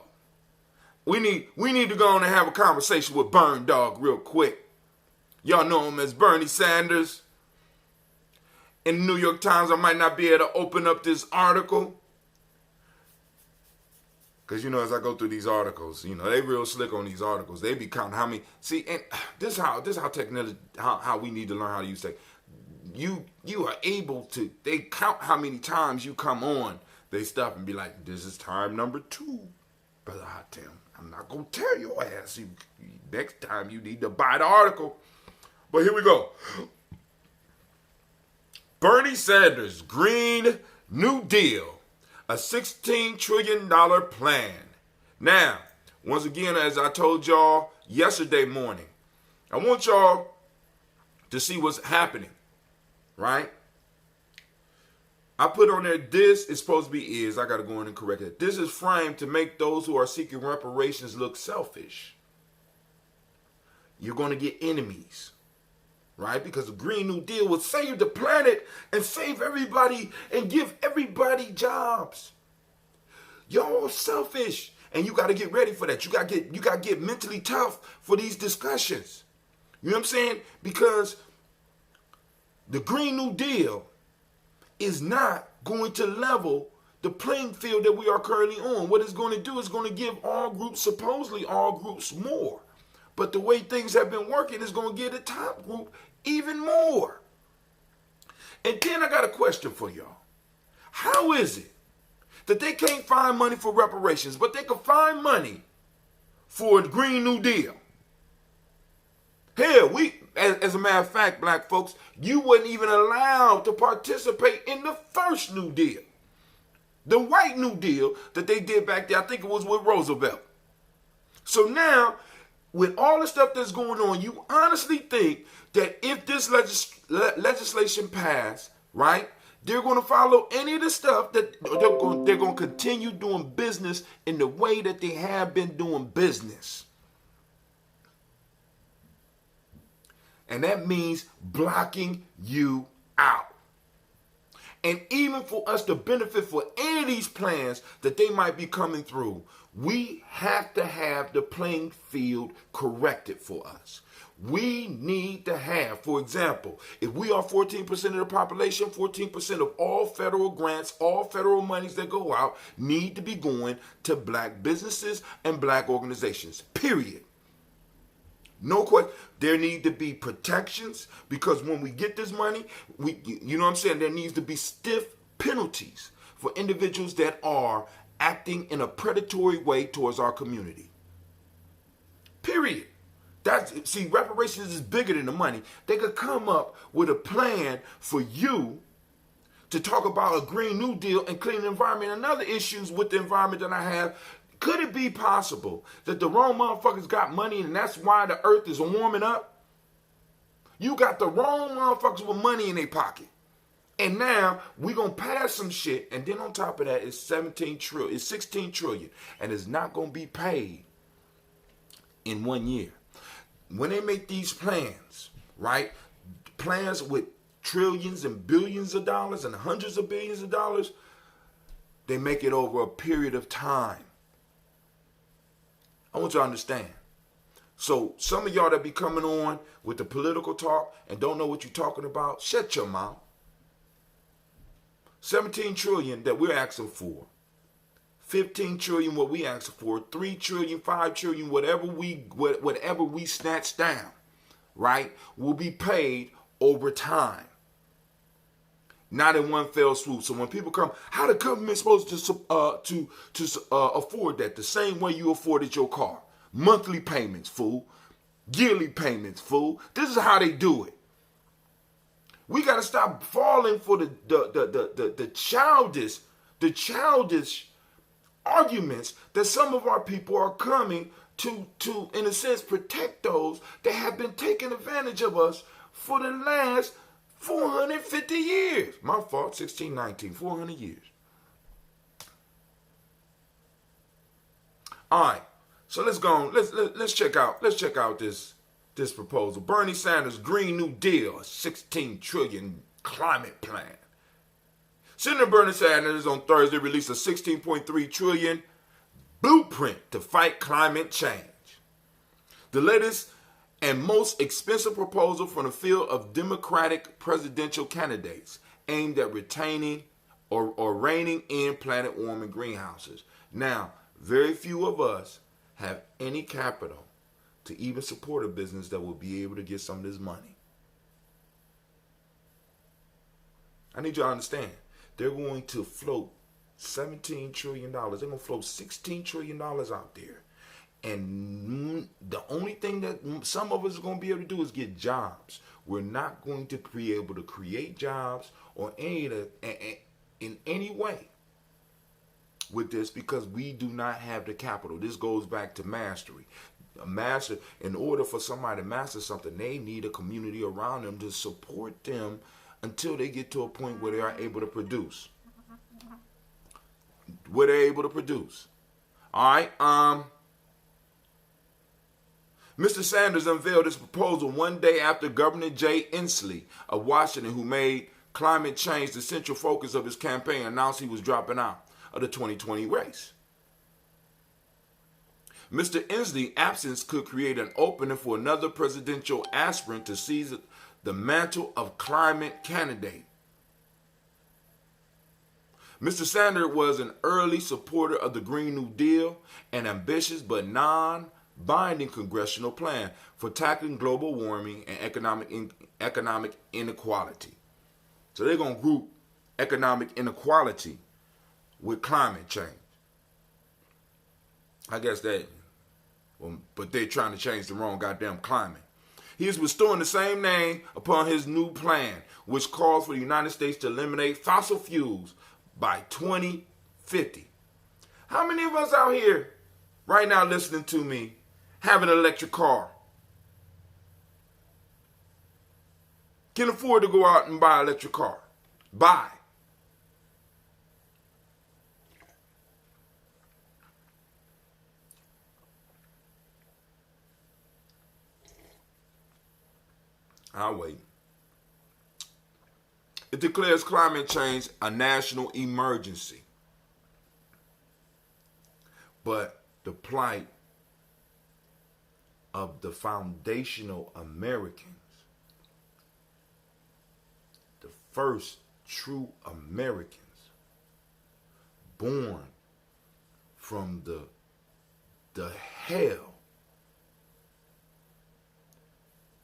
we need to go on and have a conversation with Burn Dog real quick. Y'all know him as Bernie Sanders. In the New York Times, I might not be able to open up this article. Because, as I go through these articles, they real slick on these articles. They be counting how many. See, and this is how technology, how we need to learn how to use tech. You are able to, they count how many times you come on. They stop and be like, this is time number 2. Brother Hot Tim, I'm not going to tell your ass. Next time you need to buy the article. But here we go. Bernie Sanders' Green New Deal, a $16 trillion plan. Now, once again, as I told y'all yesterday morning, I want y'all to see what's happening, right? I put on there, this is supposed to be is. I got to go in and correct it. This is framed to make those who are seeking reparations look selfish. You're going to get enemies. Right? Because the Green New Deal will save the planet and save everybody and give everybody jobs. Y'all selfish. And you got to get ready for that. You got to get mentally tough for these discussions. You know what I'm saying? Because the Green New Deal is not going to level the playing field that we are currently on. What it's going to do is going to give supposedly all groups more. But the way things have been working is going to give the top group even more. And then I got a question for y'all. How is it that they can't find money for reparations, but they can find money for a Green New Deal? Hell, as a matter of fact, black folks, you weren't even allowed to participate in the first New Deal. The white New Deal that they did back there, I think it was with Roosevelt. So now, with all the stuff that's going on, you honestly think that if this legislation passed, right, they're going to follow any of the stuff that they're going to continue doing business in the way that they have been doing business. And that means blocking you out. And even for us to benefit for any of these plans that they might be coming through, we have to have the playing field corrected for us. We need to have, for example, if we are 14% of the population, 14% of all federal grants, all federal monies that go out need to be going to black businesses and black organizations, period. No question. There need to be protections because when we get this money, you know what I'm saying? There needs to be stiff penalties for individuals that are acting in a predatory way towards our community. Period. See, reparations is bigger than the money. They could come up with a plan for you to talk about a Green New Deal and clean the environment and other issues with the environment that I have. Could it be possible that the wrong motherfuckers got money and that's why the earth is warming up? You got the wrong motherfuckers with money in their pocket. And now we're going to pass some shit. And then on top of that, it's 16 trillion. And it's not going to be paid in 1 year. When they make these plans, right? Plans with trillions and billions of dollars and hundreds of billions of dollars, they make it over a period of time. I want you to understand. So some of y'all that be coming on with the political talk and don't know what you're talking about, shut your mouth. 17 trillion that we're asking for. 15 trillion what we asking for. 3 trillion, 5 trillion, whatever we snatch down, right, will be paid over time. Not in one fell swoop. So when people come, how the government supposed to afford that? The same way you afforded your car. Monthly payments, fool. Yearly payments, fool. This is how they do it. We got to stop falling for the childish arguments that some of our people are coming to, in a sense, protect those that have been taking advantage of us for the last 450 years. My fault, 1619, 400 years. All right, so let's go on. Let's check out this proposal. Bernie Sanders' Green New Deal, a 16 trillion climate plan. Senator Bernie Sanders on Thursday released a 16.3 trillion blueprint to fight climate change. The latest and most expensive proposal from the field of Democratic presidential candidates aimed at retaining or reining in planet warming greenhouses. Now, very few of us have any capital to even support a business that will be able to get some of this money. I need you to understand, they're going to float $17 trillion. They're going to float $16 trillion out there. And the only thing that some of us are going to be able to do is get jobs. We're not going to be able to create jobs or in any way with this because we do not have the capital. This goes back to mastery. A master, in order for somebody to master something, they need a community around them to support them until they get to a point where they are able to produce. All right. Mr. Sanders unveiled his proposal one day after Governor Jay Inslee of Washington, who made climate change the central focus of his campaign, announced he was dropping out of the 2020 race. Mr. Inslee's absence could create an opening for another presidential aspirant to seize the mantle of climate candidate. Mr. Sanders was an early supporter of the Green New Deal, an ambitious but non-binding congressional plan for tackling global warming and economic inequality. So they're going to group economic inequality with climate change. I guess but they're trying to change the wrong goddamn climate. He is bestowing the same name upon his new plan, which calls for the United States to eliminate fossil fuels by 2050. How many of us out here right now listening to me have an electric car? Can afford to go out and buy an electric car? Buy. I'll wait. It declares climate change a national emergency. But the plight of the foundational Americans, the first true Americans, born from the hell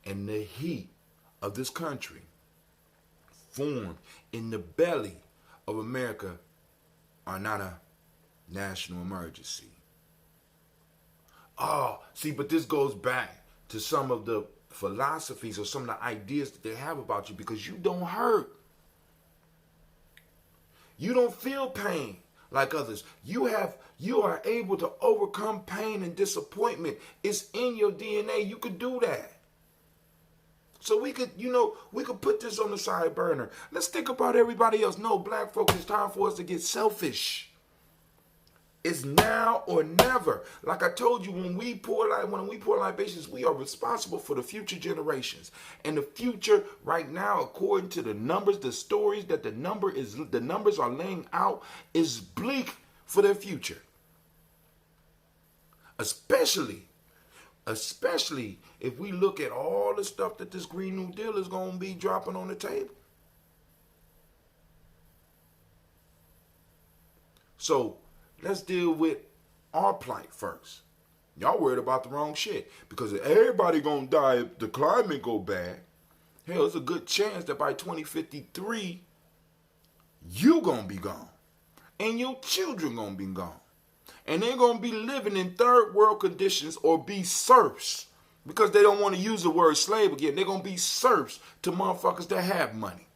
and the heat of this country, formed in the belly of America, are not a national emergency. But this goes back to some of the philosophies or some of the ideas that they have about you, because you don't hurt. You don't feel pain like others. You are able to overcome pain and disappointment. It's in your DNA. You could do that. So we could put this on the side burner. Let's think about everybody else. No, black folks, it's time for us to get selfish. It's now or never. Like I told you, when we pour libations, we are responsible for the future generations. And the future right now, according to the numbers, the stories that the numbers are laying out, is bleak for their future. Especially if we look at all the stuff that this Green New Deal is going to be dropping on the table. So let's deal with our plight first. Y'all worried about the wrong shit. Because if everybody going to die if the climate go bad, hell, there's a good chance that by 2053, you going to be gone. And your children going to be gone. And they're going to be living in third world conditions or be serfs. Because they don't want to use the word slave again. They're going to be serfs to motherfuckers that have money.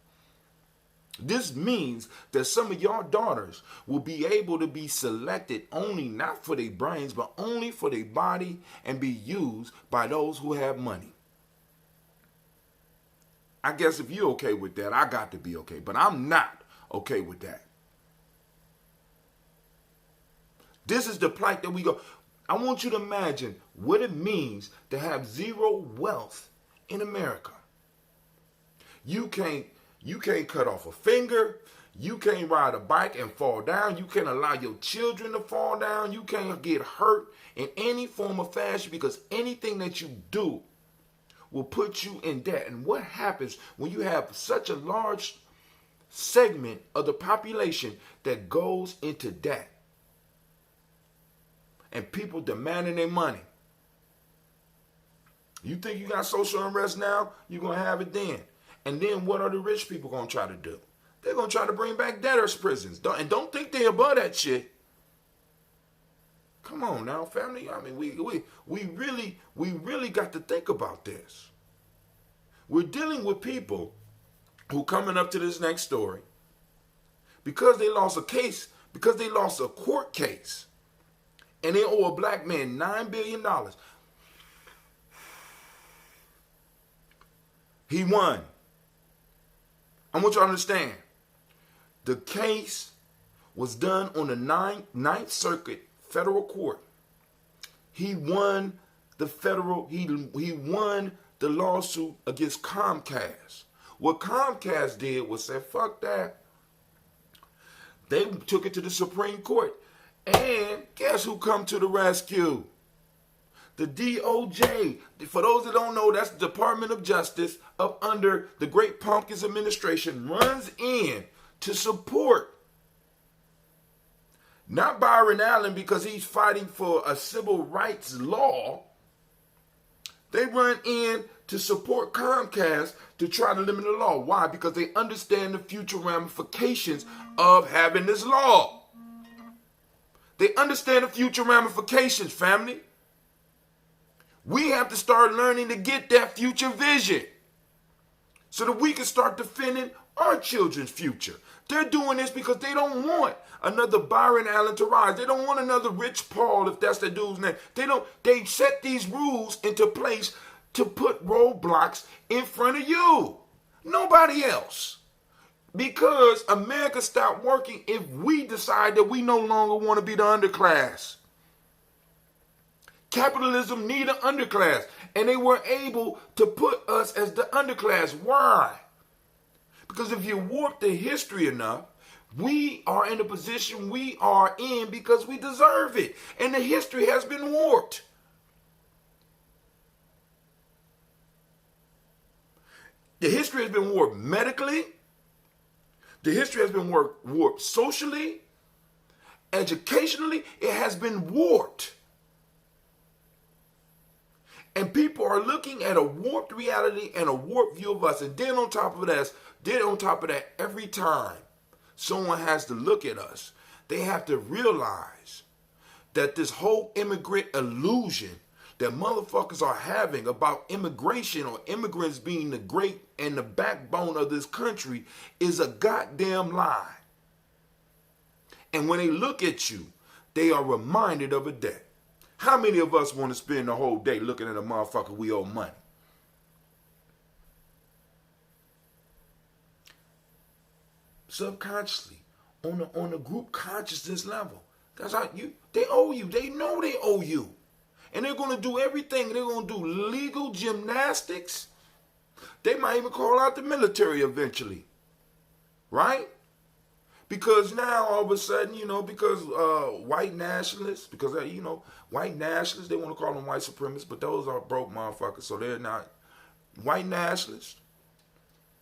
This means that some of y'all daughters will be able to be selected only not for their brains, but only for their body, and be used by those who have money. I guess if you're okay with that, I got to be okay. But I'm not okay with that. This is the plight that we go. I want you to imagine what it means to have zero wealth in America. You can't cut off a finger. You can't ride a bike and fall down. You can't allow your children to fall down. You can't get hurt in any form of fashion, because anything that you do will put you in debt. And what happens when you have such a large segment of the population that goes into debt? And people demanding their money. You think you got social unrest now? You're going to have it then. And then what are the rich people going to try to do? They're going to try to bring back debtors' prisons. Don't think they're above that shit. Come on now, family. I mean, we really got to think about this. We're dealing with people who coming up to this next story because they lost a case, because they lost a court case, and they owe a black man $9 billion. He won. I want you to understand. The case was done on the Ninth Circuit Federal Court. He won the he won the lawsuit against Comcast. What Comcast did was say, fuck that. They took it to the Supreme Court. And guess who come to the rescue? The DOJ. For those that don't know, that's the Department of Justice up under the Great Pumpkins administration, runs in to support not Byron Allen because he's fighting for a civil rights law. They run in to support Comcast to try to limit the law. Why? Because they understand the future ramifications of having this law. They understand the future ramifications, family. We have to start learning to get that future vision so that we can start defending our children's future. They're doing this because they don't want another Byron Allen to rise. They don't want another Rich Paul, if that's the dude's name. They set these rules into place to put roadblocks in front of you. Nobody else. Because America stopped working if we decide that we no longer want to be the underclass. Capitalism need an underclass, and they were able to put us as the underclass. Why? Because if you warp the history enough, we are in the position we are in because we deserve it. And the history has been warped. The history has been warped medically. The history has been warped socially. Educationally, it has been warped. And people are looking at a warped reality and a warped view of us. And then on top of that, every time someone has to look at us, they have to realize that this whole immigrant illusion that motherfuckers are having about immigration or immigrants being the great and the backbone of this country is a goddamn lie. And when they look at you, they are reminded of a debt. How many of us want to spend the whole day looking at a motherfucker we owe money? Subconsciously, on a group consciousness level. That's how they owe you. They know they owe you. And they're going to do everything. They're going to do legal gymnastics. They might even call out the military eventually. Right? Because now all of a sudden, because white nationalists, white nationalists, they want to call them white supremacists, but those are broke motherfuckers, so they're not. White nationalists,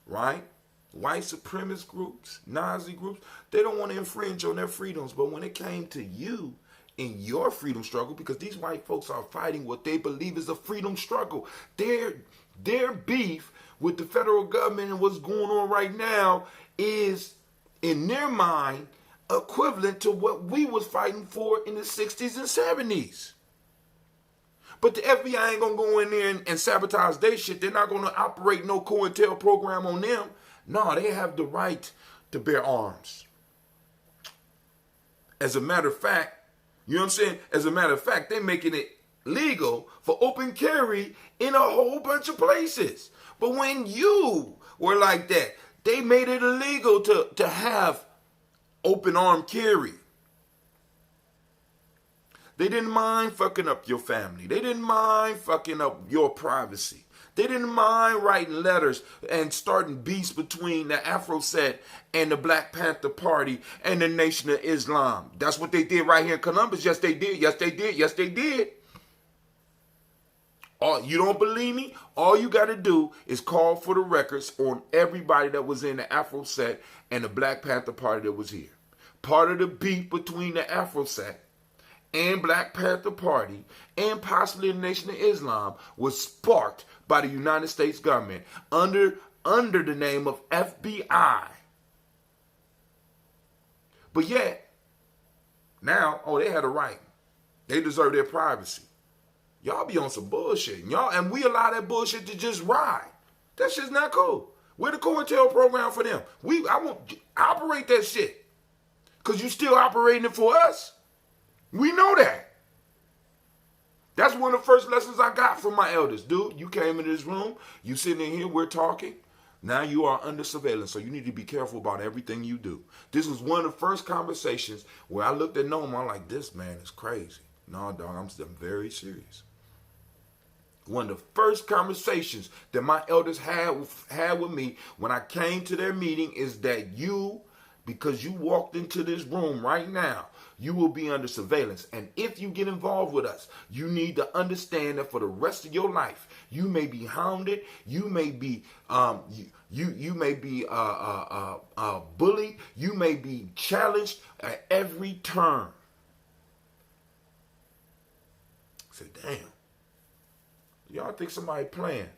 right? White supremacist groups, Nazi groups, they don't want to infringe on their freedoms. But when it came to you in your freedom struggle, because these white folks are fighting what they believe is a freedom struggle, their beef with the federal government and what's going on right now is, in their mind, equivalent to what we was fighting for in the 60s and 70s. But the FBI ain't going to go in there and sabotage their shit. They're not going to operate no COINTEL program on them. No, they have the right to bear arms. As a matter of fact, you know what I'm saying? As a matter of fact, they're making it legal for open carry in a whole bunch of places. But when you were like that, they made it illegal to have open arm carry. They didn't mind fucking up your family. They didn't mind fucking up your privacy. They didn't mind writing letters and starting beefs between the Afro set and the Black Panther Party and the Nation of Islam. That's what they did right here in Columbus. Yes, they did. Yes, they did. Yes, they did. You don't believe me? All you got to do is call for the records on everybody that was in the Afro set and the Black Panther Party that was here. Part of the beef between the Afro set and Black Panther Party and possibly the Nation of Islam was sparked by the United States government under the name of FBI. But yet, now, they had a right. They deserve their privacy. Y'all be on some bullshit. And we allow that bullshit to just ride. That shit's not cool. We're the COINTEL program for them. I won't operate that shit. Because you still operating it for us. We know that. That's one of the first lessons I got from my elders. Dude, you came into this room. You sitting in here. We're talking. Now you are under surveillance. So you need to be careful about everything you do. This was one of the first conversations where I looked at Noam. I'm like, this man is crazy. No, dog, I'm very serious. One of the first conversations that my elders had with me when I came to their meeting is that because you walked into this room right now, you will be under surveillance. And if you get involved with us, you need to understand that for the rest of your life, you may be hounded, you may be you may be bullied, you may be challenged at every turn. I said, damn. Y'all think somebody playing?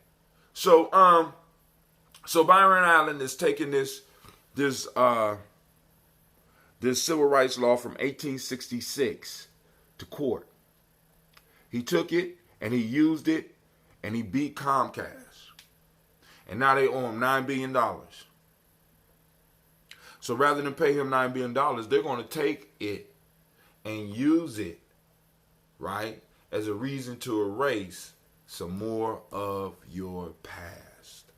So Byron Allen is taking this civil rights law from 1866 to court. He took it and he used it and he beat Comcast. And now they owe him $9 billion. So rather than pay him $9 billion, they're going to take it and use it, right, as a reason to erase some more of your past.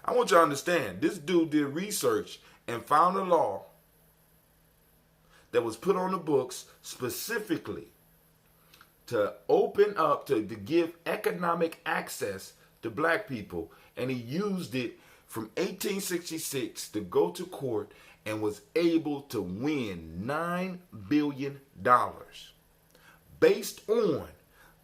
I want you to understand, this dude did research and found a law that was put on the books specifically to open up, to give economic access to black people. And he used it from 1866 to go to court and was able to win $9 billion based on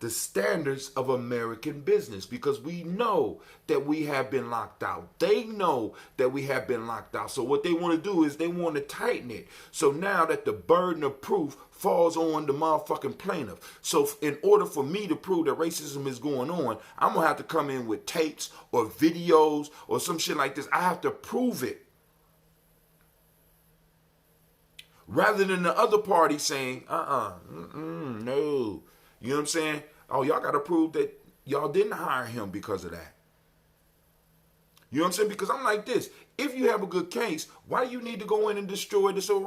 the standards of American business, because we know that we have been locked out. They know that we have been locked out. So what they want to do is they want to tighten it. So now that the burden of proof falls on the motherfucking plaintiff. So in order for me to prove that racism is going on, I'm going to have to come in with tapes or videos or some shit like this. I have to prove it. Rather than the other party saying, no. You know what I'm saying? Oh, y'all got to prove that y'all didn't hire him because of that. You know what I'm saying? Because I'm like this. If you have a good case, why do you need to go in and destroy the civil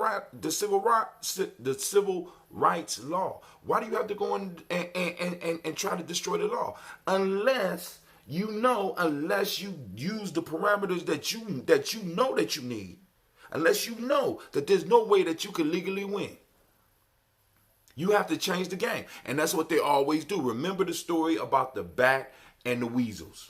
rights law? Why do you have to go in and try to destroy the law? Unless you use the parameters that you know that you need. Unless you know that there's no way that you can legally win. You have to change the game. And that's what they always do. Remember the story about the bat and the weasels.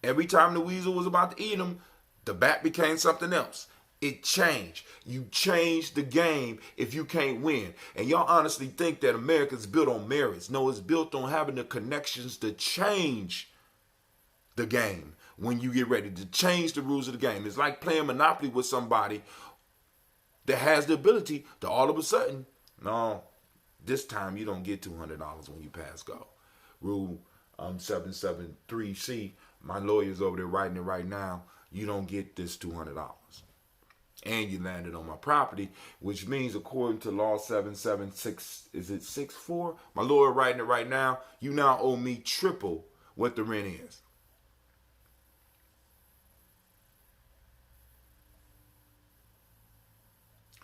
Every time the weasel was about to eat them, the bat became something else. It changed. You change the game if you can't win. And y'all honestly think that America's built on merits. No, it's built on having the connections to change the game when you get ready to change the rules of the game. It's like playing Monopoly with somebody that has the ability to all of a sudden, no, this time you don't get $200 when you pass go. Rule 773C, my lawyer's over there writing it right now. You don't get this $200. And you landed on my property, which means according to law 776, is it 64? My lawyer writing it right now. You now owe me triple what the rent is.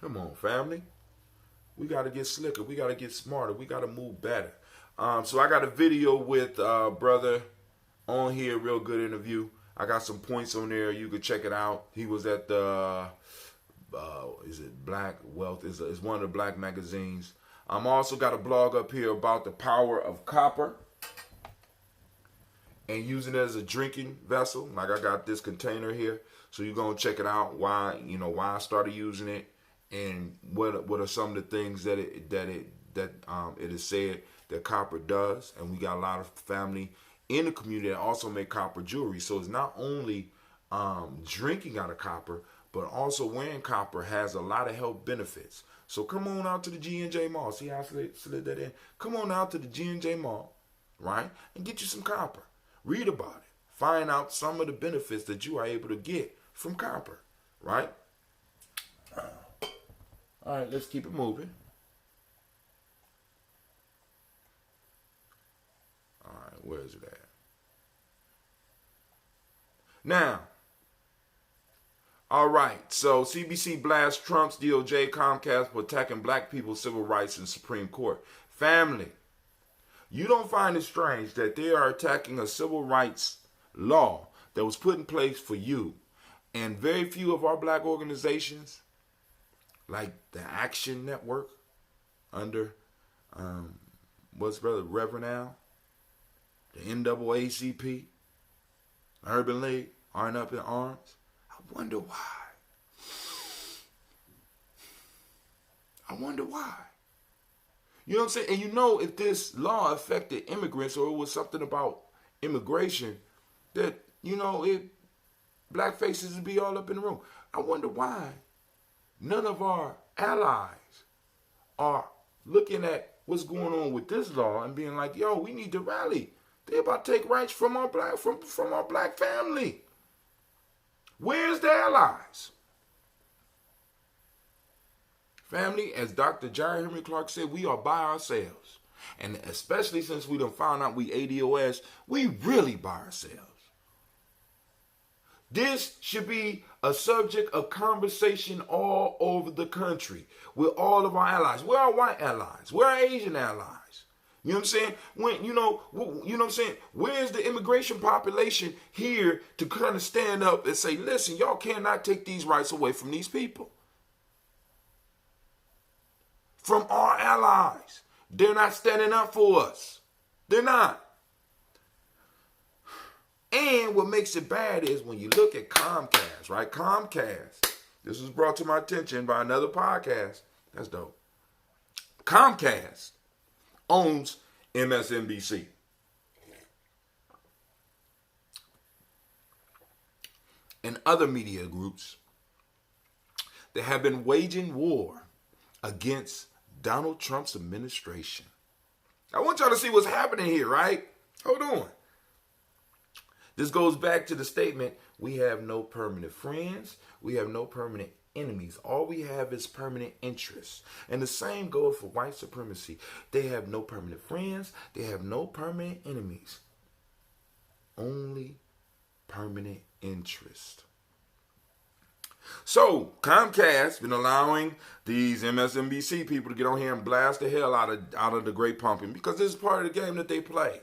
Come on, family. We got to get slicker. We got to get smarter. We got to move better. So I got a video with brother on here. Real good interview. I got some points on there. You could check it out. He was at the is it Black Wealth? It's one of the black magazines. I'm also got a blog up here about the power of copper and using it as a drinking vessel. Like I got this container here, so you're gonna check it out. Why I started using it, and what are some of the things that it is said that copper does. And we got a lot of family in the community that also make copper jewelry. So it's not only drinking out of copper, but also wearing copper has a lot of health benefits. So come on out to the G&J Mall. See how I slid that in? Come on out to the G&J Mall, right? And get you some copper. Read about it. Find out some of the benefits that you are able to get from copper, right? All right, let's keep it moving. All right, where is it at? Now, all right, so CBC blasts Trump's DOJ Comcast for attacking black people's civil rights in the Supreme Court. Family, you don't find it strange that they are attacking a civil rights law that was put in place for you, and very few of our black organizations, like the Action Network, under what's brother Reverend Al, the NAACP, Urban League, aren't up in arms. I wonder why. You know what I'm saying? And if this law affected immigrants or it was something about immigration, that, black faces would be all up in the room. I wonder why none of our allies are looking at what's going on with this law and being like, yo, we need to rally. They're about to take rights from our black family. Where's the allies? Family, as Dr. Jerry Henry Clark said, we are by ourselves. And especially since we done found out we ADOS, we really by ourselves. This should be a subject of conversation all over the country with all of our allies. Where are white allies? Where are Asian allies? You know what I'm saying? You know what I'm saying? Where's the immigration population here to kind of stand up and say, listen, y'all cannot take these rights away from these people? From our allies. They're not standing up for us. They're not. And what makes it bad is when you look at Comcast, right? Comcast. This was brought to my attention by another podcast. That's dope. Comcast owns MSNBC. And other media groups that have been waging war against Donald Trump's administration. I want y'all to see what's happening here, right? Hold on. This goes back to the statement, we have no permanent friends, we have no permanent enemies. All we have is permanent interests. And the same goes for white supremacy. They have no permanent friends, they have no permanent enemies. Only permanent interest. So, Comcast been allowing these MSNBC people to get on here and blast the hell out of the Great Pumpkin because this is part of the game that they play.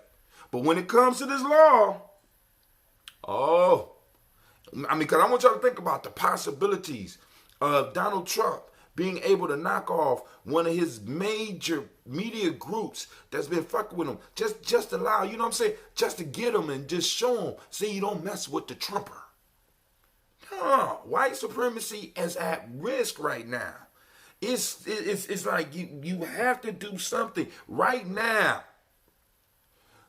But when it comes to this law, because I want y'all to think about the possibilities of Donald Trump being able to knock off one of his major media groups that's been fucking with him. Just allow, you know what I'm saying? Just to get him and just show him, see, you don't mess with the Trumper. No, white supremacy is at risk right now. It's like you have to do something right now.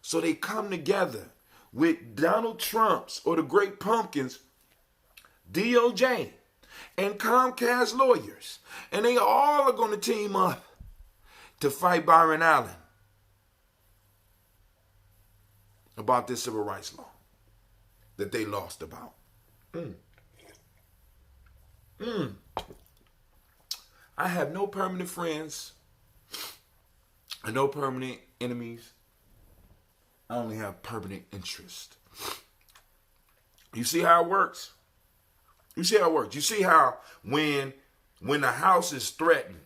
So they come together with Donald Trump's or the Great Pumpkins, DOJ, and Comcast lawyers. And they all are going to team up to fight Byron Allen about this civil rights law that they lost about. I have no permanent friends and no permanent enemies. I only have permanent interest. You see how it works? You see how when the house is threatened,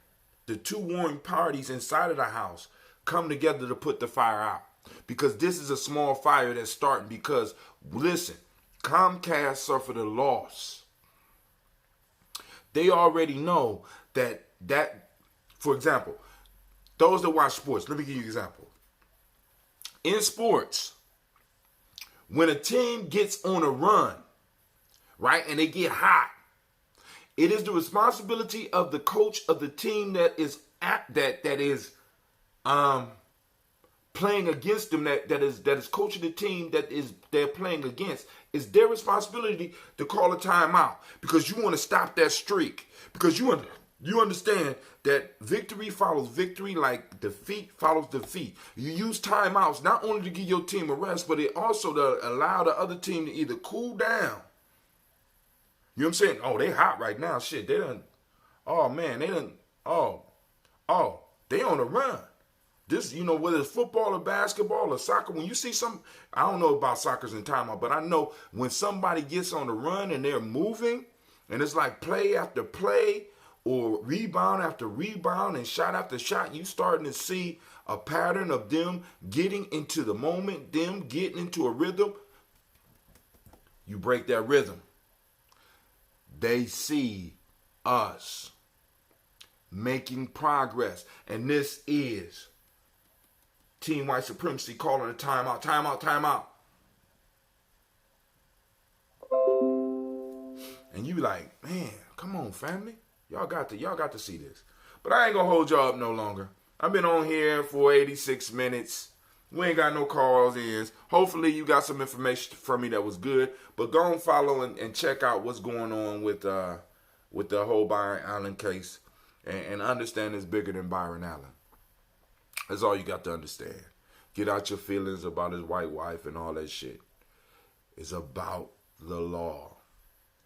the two warring parties inside of the house come together to put the fire out. Because this is a small fire that's starting because, listen, Comcast suffered a loss. They already know that, for example, those that watch sports, let me give you an example. In sports, when a team gets on a run, right, and they get hot, it is the responsibility of the coach of the team that is playing against them, that is coaching the team they're playing against. It's their responsibility to call a timeout, because you want to stop that streak, because you understand that victory follows victory like defeat follows defeat. You use timeouts not only to give your team a rest, but it also to allow the other team to either cool down. You know what I'm saying? Oh, they hot right now. Shit, they done. Oh man, they done. Oh, they on a run. This, whether it's football or basketball or soccer, when you see some, I don't know about soccer's in timeout, but I know when somebody gets on the run and they're moving, and it's like play after play or rebound after rebound and shot after shot, you starting to see a pattern of them getting into the moment, them getting into a rhythm. You break that rhythm. They see us making progress, and this is Team White Supremacy calling a timeout, timeout, timeout. And you like, man, come on, family. Y'all got to see this. But I ain't gonna hold y'all up no longer. I've been on here for 86 minutes. We ain't got no calls in. Hopefully you got some information from me that was good. But go and follow and check out what's going on with the whole Byron Allen case. And understand it's bigger than Byron Allen. That's all you got to understand. Get out your feelings about his white wife and all that shit. It's about the law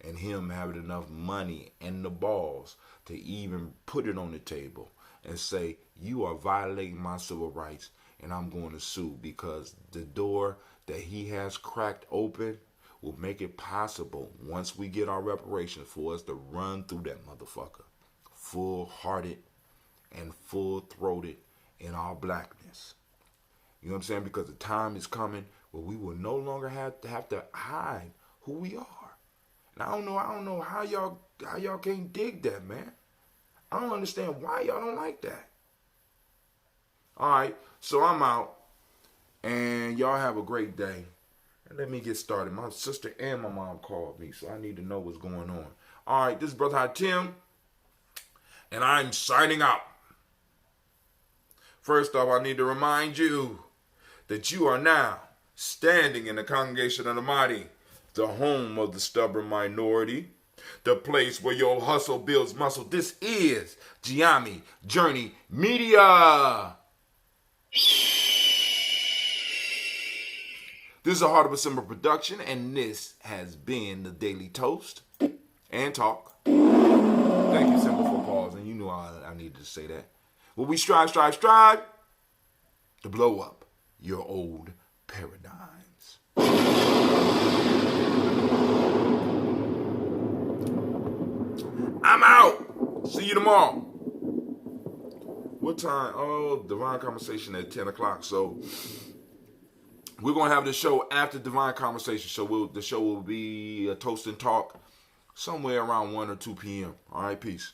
and him having enough money and the balls to even put it on the table and say, you are violating my civil rights and I'm going to sue, because the door that he has cracked open will make it possible, once we get our reparations, for us to run through that motherfucker full-hearted and full-throated in our blackness. You know what I'm saying? Because the time is coming where we will no longer have to hide who we are. And I don't know how y'all can't dig that, man. I don't understand why y'all don't like that. All right, so I'm out, and y'all have a great day. And let me get started. My sister and my mom called me, so I need to know what's going on. All right, this is Brother Tim, and I'm signing out. First off, I need to remind you that you are now standing in the congregation of the mighty, the home of the stubborn minority, the place where your hustle builds muscle. This is Gye-Nyame Journey Media. This is a Heart of a Simba production, and this has been the Daily Toast and Talk. Thank you, Simba, for pausing. You knew I needed to say that. Will we strive to blow up your old paradigms? I'm out. See you tomorrow. What time? Oh, Divine Conversation at 10 o'clock. So we're going to have the show after Divine Conversation. So the show will be a Toast and Talk somewhere around 1 or 2 p.m. All right, peace.